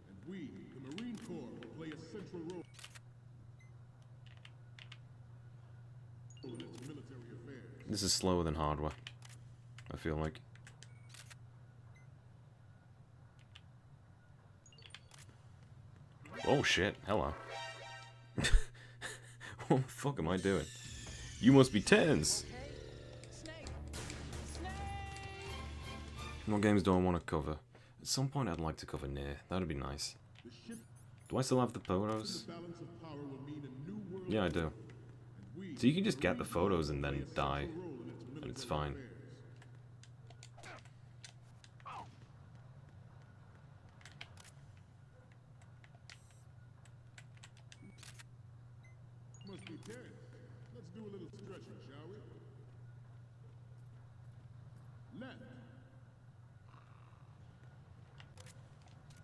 And we, the Marine Corps, will play a central role in its military affairs. This is slower than hardware, I feel like. Oh shit, hello. What the fuck am I doing? You must be tens! Okay. Snake, snake. What games do I want to cover? At some point I'd like to cover Nier. That'd be nice. The shift Do I still have the in photos? the balance of power will mean a new world Yeah, I do. order. And we, So you can just get the photos and play then a central die, role in its and it's military fine. affairs. Must be tense. Let's do a little stretching, shall we? Left,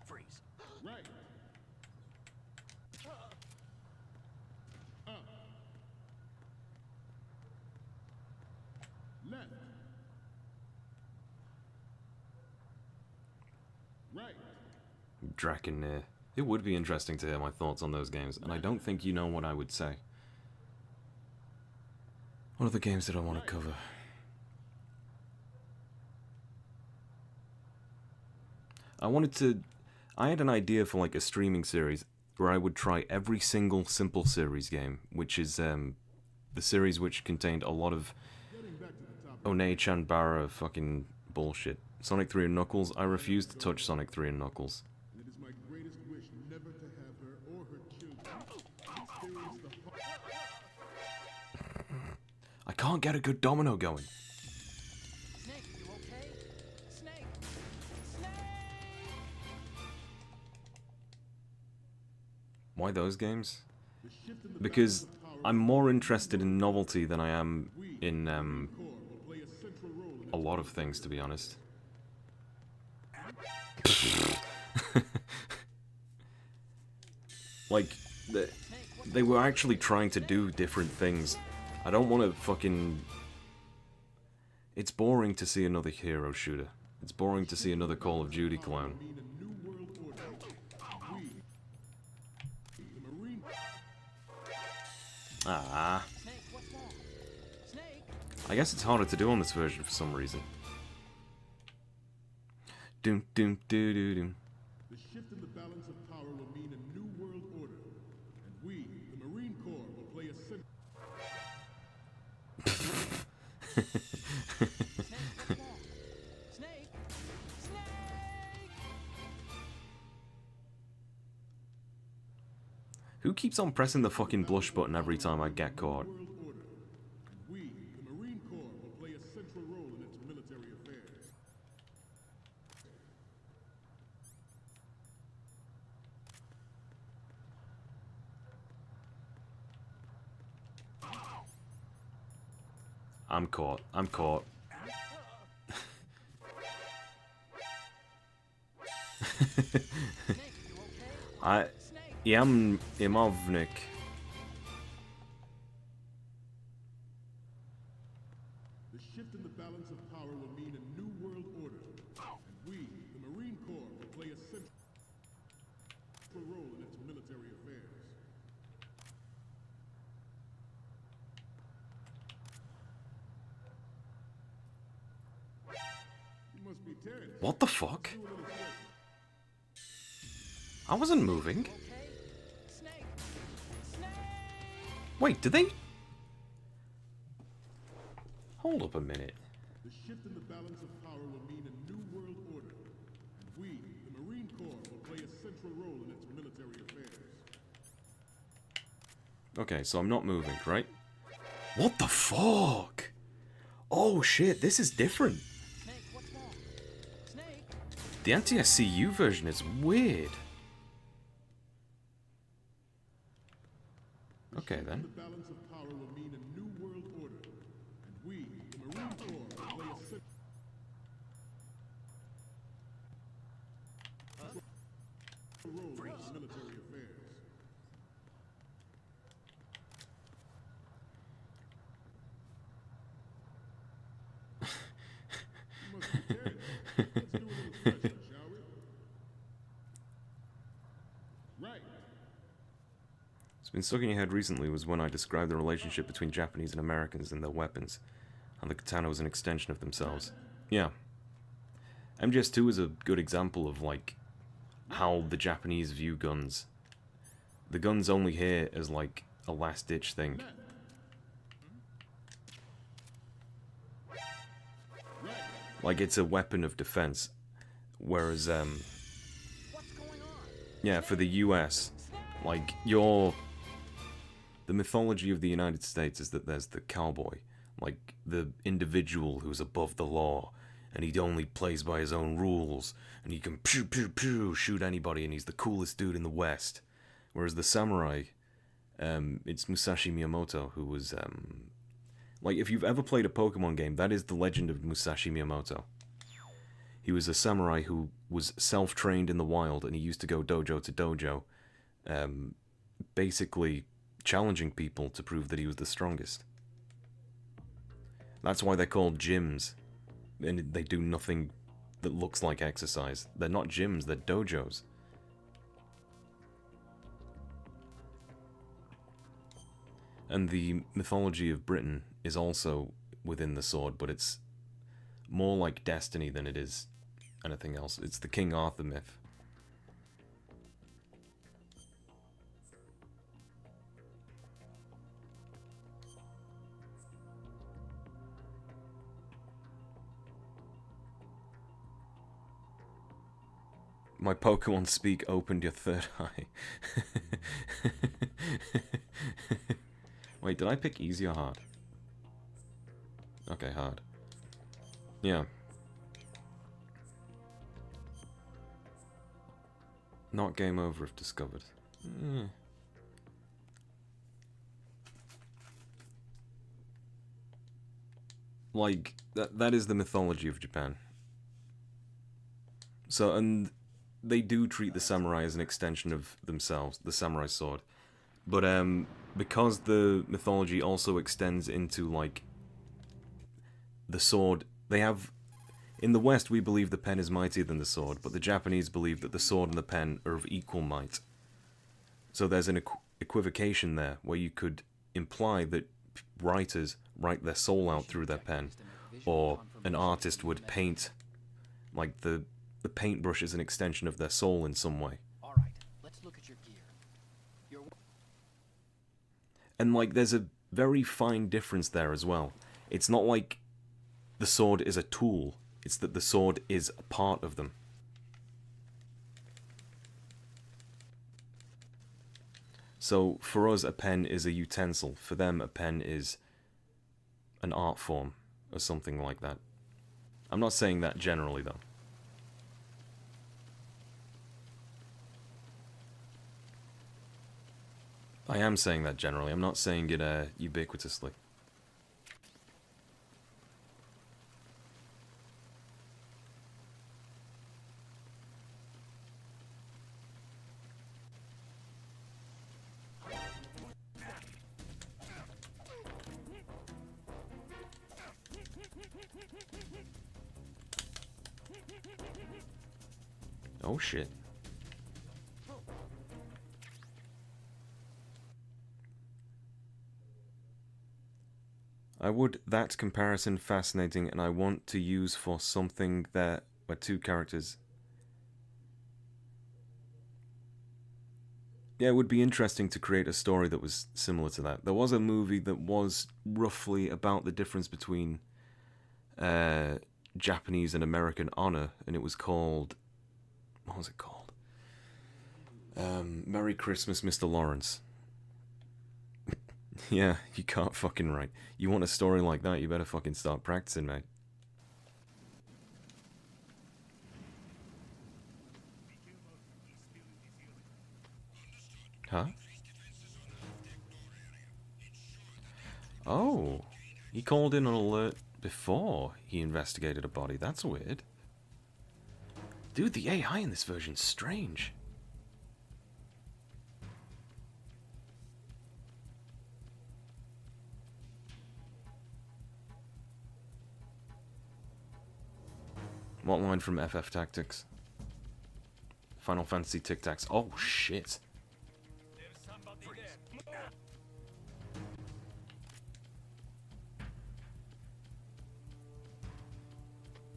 Freeze. right. Up. Left. Right. Draken Nier. It would be interesting to hear my thoughts on those games, and I don't think you know what I would say. What are the games that I want to cover? I had an idea for like a streaming series where I would try every single Simple Series game, which is the series which contained a lot of Getting back to the topic. One-Chanbara fucking bullshit. Sonic 3 and Knuckles, I refuse to touch Sonic 3 and Knuckles. And it is my greatest wish never to have her or her children experience the I can't get a good domino going. Snake, you okay? Snake, snake. Why those games? the shift in the Because balance of power. I'm more interested in novelty than I am in Corps will play a central role in a lot of things, to be honest. Like, they were actually trying to do different things. I don't want to fucking... It's boring to see another hero shooter. It's boring to see another Call of Duty clone. mean a new world order. We, the Marine Ah, Snake, what's wrong? Snake. I guess it's harder to do on this version for some reason. Doom doom doo doo doom. The shift in the balance of power will mean a new world order. And we, the Marine Corps, will play a central Snake, what's wrong? Snake, snake. Who keeps on pressing the fucking blush button every time I get caught? world order. And we, the Marine Corps, will play a central role in its military affairs. I'm caught. I'm caught. Snake, you okay? I Snake. am imovnik. The shift in the balance of power will mean a new world order. And we, the Marine Corps, will play a central role in its military affairs. You must be tense. What the fuck? Do a little stretching. I wasn't moving. Okay. Snake, snake. Wait, did they? Hold up a minute. The shift in the balance of power will mean a new world order. And we, the Marine Corps, will play a central role in its military affairs. Okay, so I'm not moving, right? What the fuck? Oh shit, this is different. Snake, what's wrong? Snake? The NTSCU version is weird. Okay then. The balance of power will mean a new world order, and we, the Marine Corps, will play a central role in military affairs. You must be dead. Let's do a little stretching, shall we? Right. What's been stuck in your head recently was when I described the relationship between Japanese and Americans and their weapons, and the katana was an extension of themselves. Yeah. MGS2 is a good example of, like, how the Japanese view guns. The gun's only here as, like, a last-ditch thing. Like, it's a weapon of defense. Whereas, What's going on? yeah, for the US, like, the mythology of the United States is that there's the cowboy, like, the individual who's above the law, and he only plays by his own rules, and he can pew pew pew shoot anybody, and he's the coolest dude in the West. Whereas the samurai, it's Musashi Miyamoto, who was, like, if you've ever played a Pokemon game, that is the legend of Musashi Miyamoto. He was a samurai who was self-trained in the wild, and he used to go dojo to dojo, basically challenging people to prove that he was the strongest. That's why they're called gyms, and they do nothing that looks like exercise. They're not gyms, they're dojos. And the mythology of Britain is also within the sword, but it's more like destiny than it is anything else. It's the King Arthur myth. My Pokemon speak opened your third eye. Wait, did I pick easy or hard? Okay, hard. Yeah. Not game over if discovered. Like, that is the mythology of Japan. So, and they do treat the samurai as an extension of themselves, the samurai sword. But, because the mythology also extends into, like, the sword, they have... In the West, we believe the pen is mightier than the sword, but the Japanese believe that the sword and the pen are of equal might. So there's an equivocation there, where you could imply that writers write their soul out through their pen, or an artist would paint, like, the paintbrush is an extension of their soul in some way. All right, let's look at your gear. And, like, there's a very fine difference there as well. It's not like the sword is a tool, it's that the sword is a part of them. So, for us, a pen is a utensil. For them, a pen is an art form, or something like that. I'm not saying that generally, though. I am saying that generally. I'm not saying it ubiquitously. Oh shit. I would that comparison fascinating, and I want to use for something that where two characters. Yeah, it would be interesting to create a story that was similar to that. There was a movie that was roughly about the difference between Japanese and American honor, and it was called... What was it called? Merry Christmas, Mr. Lawrence. Yeah, you can't fucking write. You want a story like that, you better fucking start practicing, mate. Huh? Oh, he called in an alert before he investigated a body. That's weird. Dude, the AI in this version's strange. What line from FF Tactics? Final Fantasy Tic Tacs. Oh, shit. There's somebody there.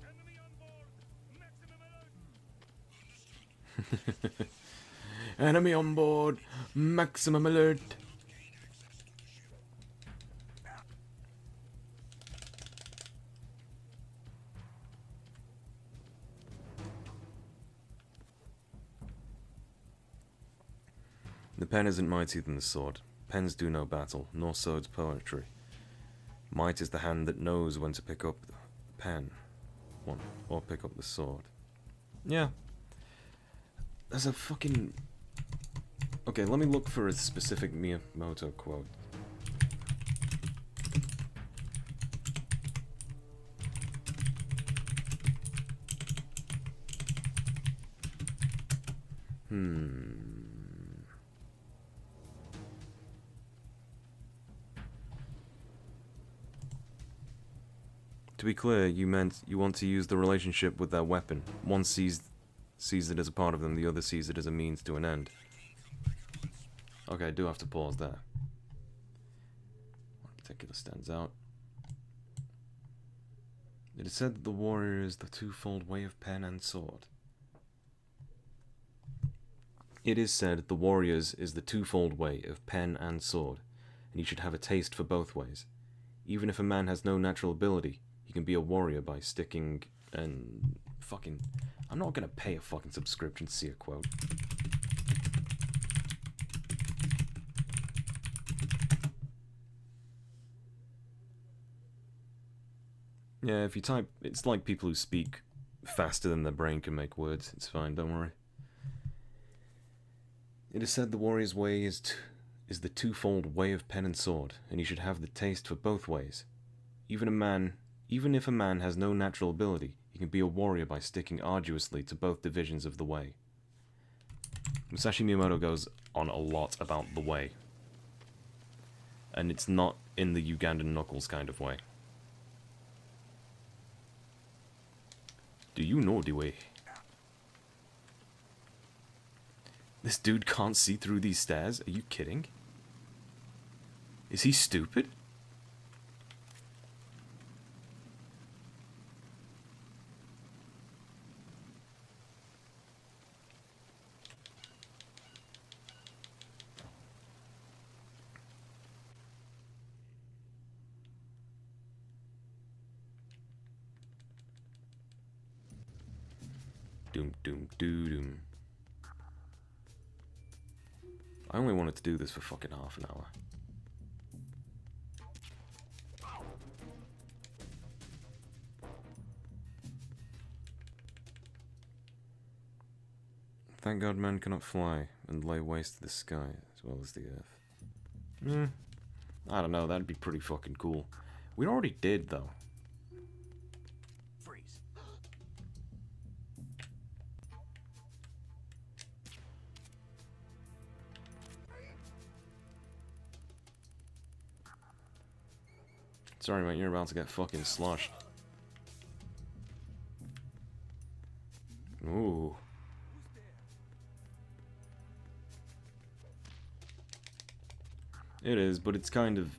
Enemy on board. Maximum alert. Enemy on board. Maximum alert. The pen isn't mightier than the sword. Pens do no battle, nor swords poetry. Might is the hand that knows when to pick up the pen, or pick up the sword. Yeah. There's a fucking... Okay, let me look for a specific Miyamoto quote. To be clear, you meant you want to use the relationship with their weapon. One sees it as a part of them, the other sees it as a means to an end. Okay, I do have to pause there. One particular stands out. It is said that the warrior is the twofold way of pen and sword. It is said the warrior's is the twofold way of pen and sword, and you should have a taste for both ways. Even if a man has no natural ability, he can be a warrior by sticking and fucking... I'm not gonna pay a fucking subscription to see a quote. Yeah, if you type... It's like people who speak faster than their brain can make words. It's fine, don't worry. It is said the warrior's way is the twofold way of pen and sword, and you should have the taste for both ways. Even if a man has no natural ability, he can be a warrior by sticking arduously to both divisions of the way. Musashi Miyamoto goes on a lot about the way. And it's not in the Ugandan Knuckles kind of way. Do you know the way? This dude can't see through these stairs? Are you kidding? Is he stupid? Doom, doom, doo, doom. I only wanted to do this for fucking half an hour. Thank God man cannot fly and lay waste to the sky as well as the earth. I don't know, that'd be pretty fucking cool. We already did, though. Freeze. Sorry, mate, you're about to get fucking sloshed. Ooh. It is, but it's kind of...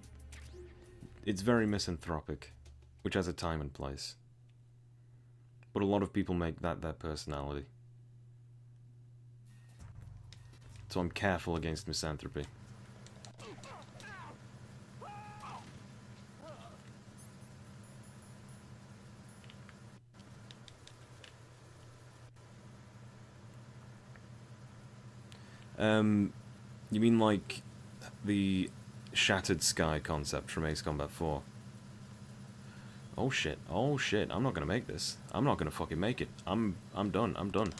It's very misanthropic, which has a time and place. But a lot of people make that their personality. So I'm careful against misanthropy. You mean like the shattered sky concept from Ace Combat 4. Oh shit, oh shit, I'm not gonna make this. I'm not gonna fucking make it. I'm done, I'm done.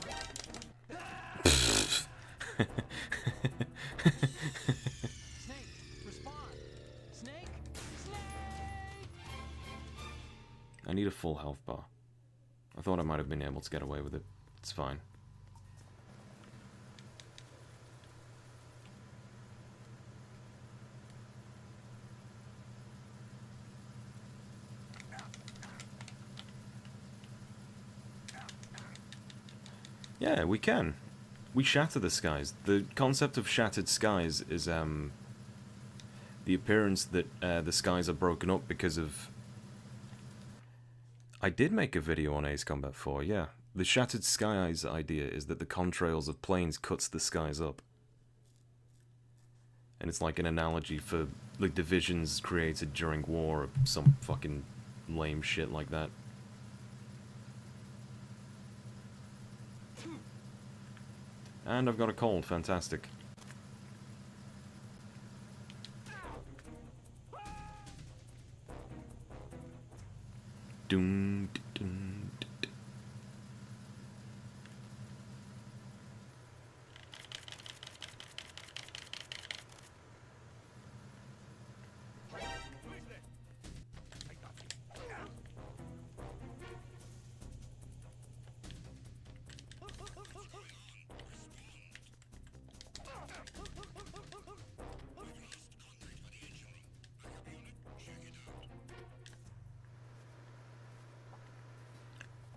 Snake, respond. Snake, snake. I need a full health bar. I thought I might have been able to get away with it. It's fine. Yeah, we can. We shatter the skies. The concept of shattered skies is the appearance that the skies are broken up because of... I did make a video on Ace Combat 4, yeah. The shattered skies idea is that the contrails of planes cuts the skies up. And it's like an analogy for like divisions created during war or some fucking lame shit like that. And I've got a cold, fantastic. Doom, doom,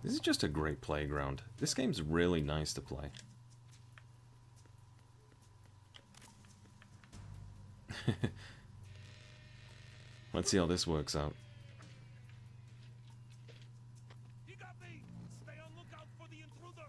This is just a great playground. This game's really nice to play. Let's see how this works out. He got me! Stay on lookout for the intruder!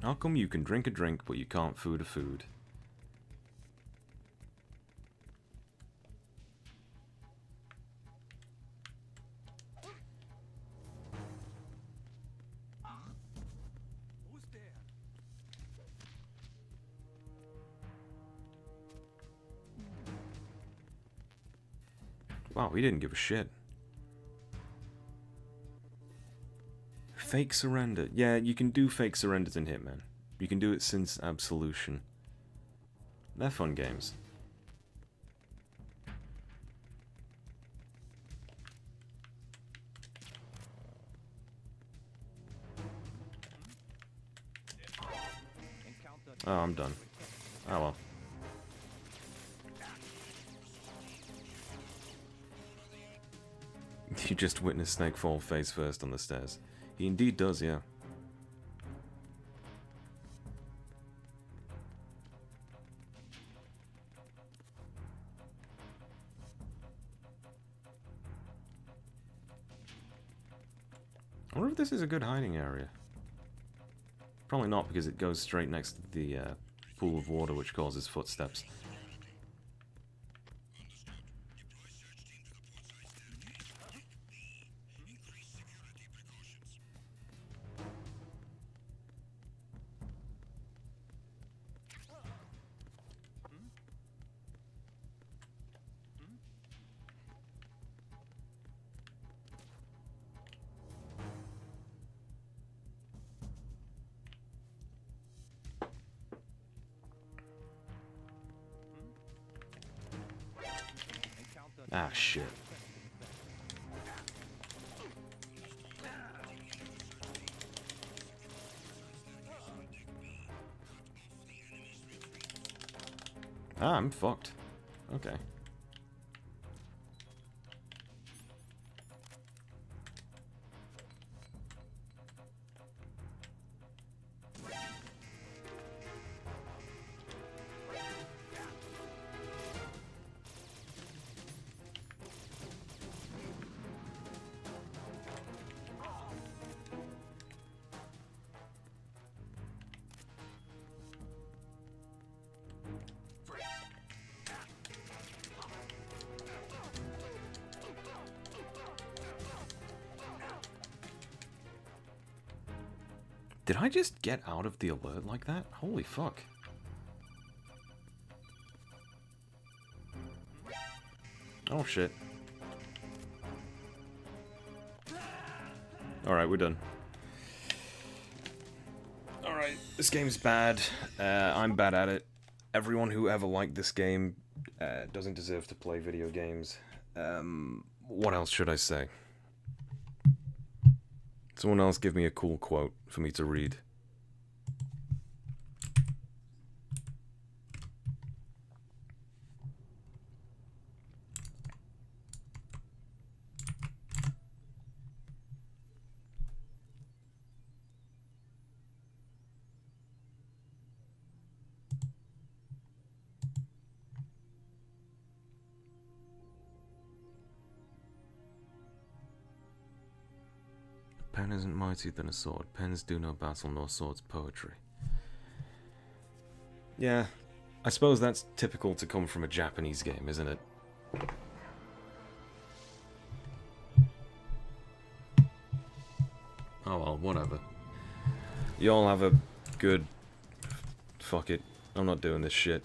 How come you can drink a drink, but you can't food a food? Who's there? Wow, he didn't give a shit. Fake surrender. Yeah, you can do fake surrenders in Hitman. You can do it since Absolution. They're fun games. Oh, I'm done. Oh well. You just witnessed Snake fall face first on the stairs. He indeed does, yeah. I wonder if this is a good hiding area. Probably not, because it goes straight next to the pool of water, which causes footsteps. Ah, shit. Ah, I'm fucked. Okay. Did I just get out of the alert like that? Holy fuck. Oh shit. Alright, we're done. Alright, this game's bad. I'm bad at it. Everyone who ever liked this game doesn't deserve to play video games. What else should I say? Someone else give me a cool quote for me to read. Pen isn't mightier than a sword. Pens do no battle, nor swords poetry. Yeah, I suppose that's typical to come from a Japanese game, isn't it? Oh well, whatever. Y'all have a good... Fuck it. I'm not doing this shit.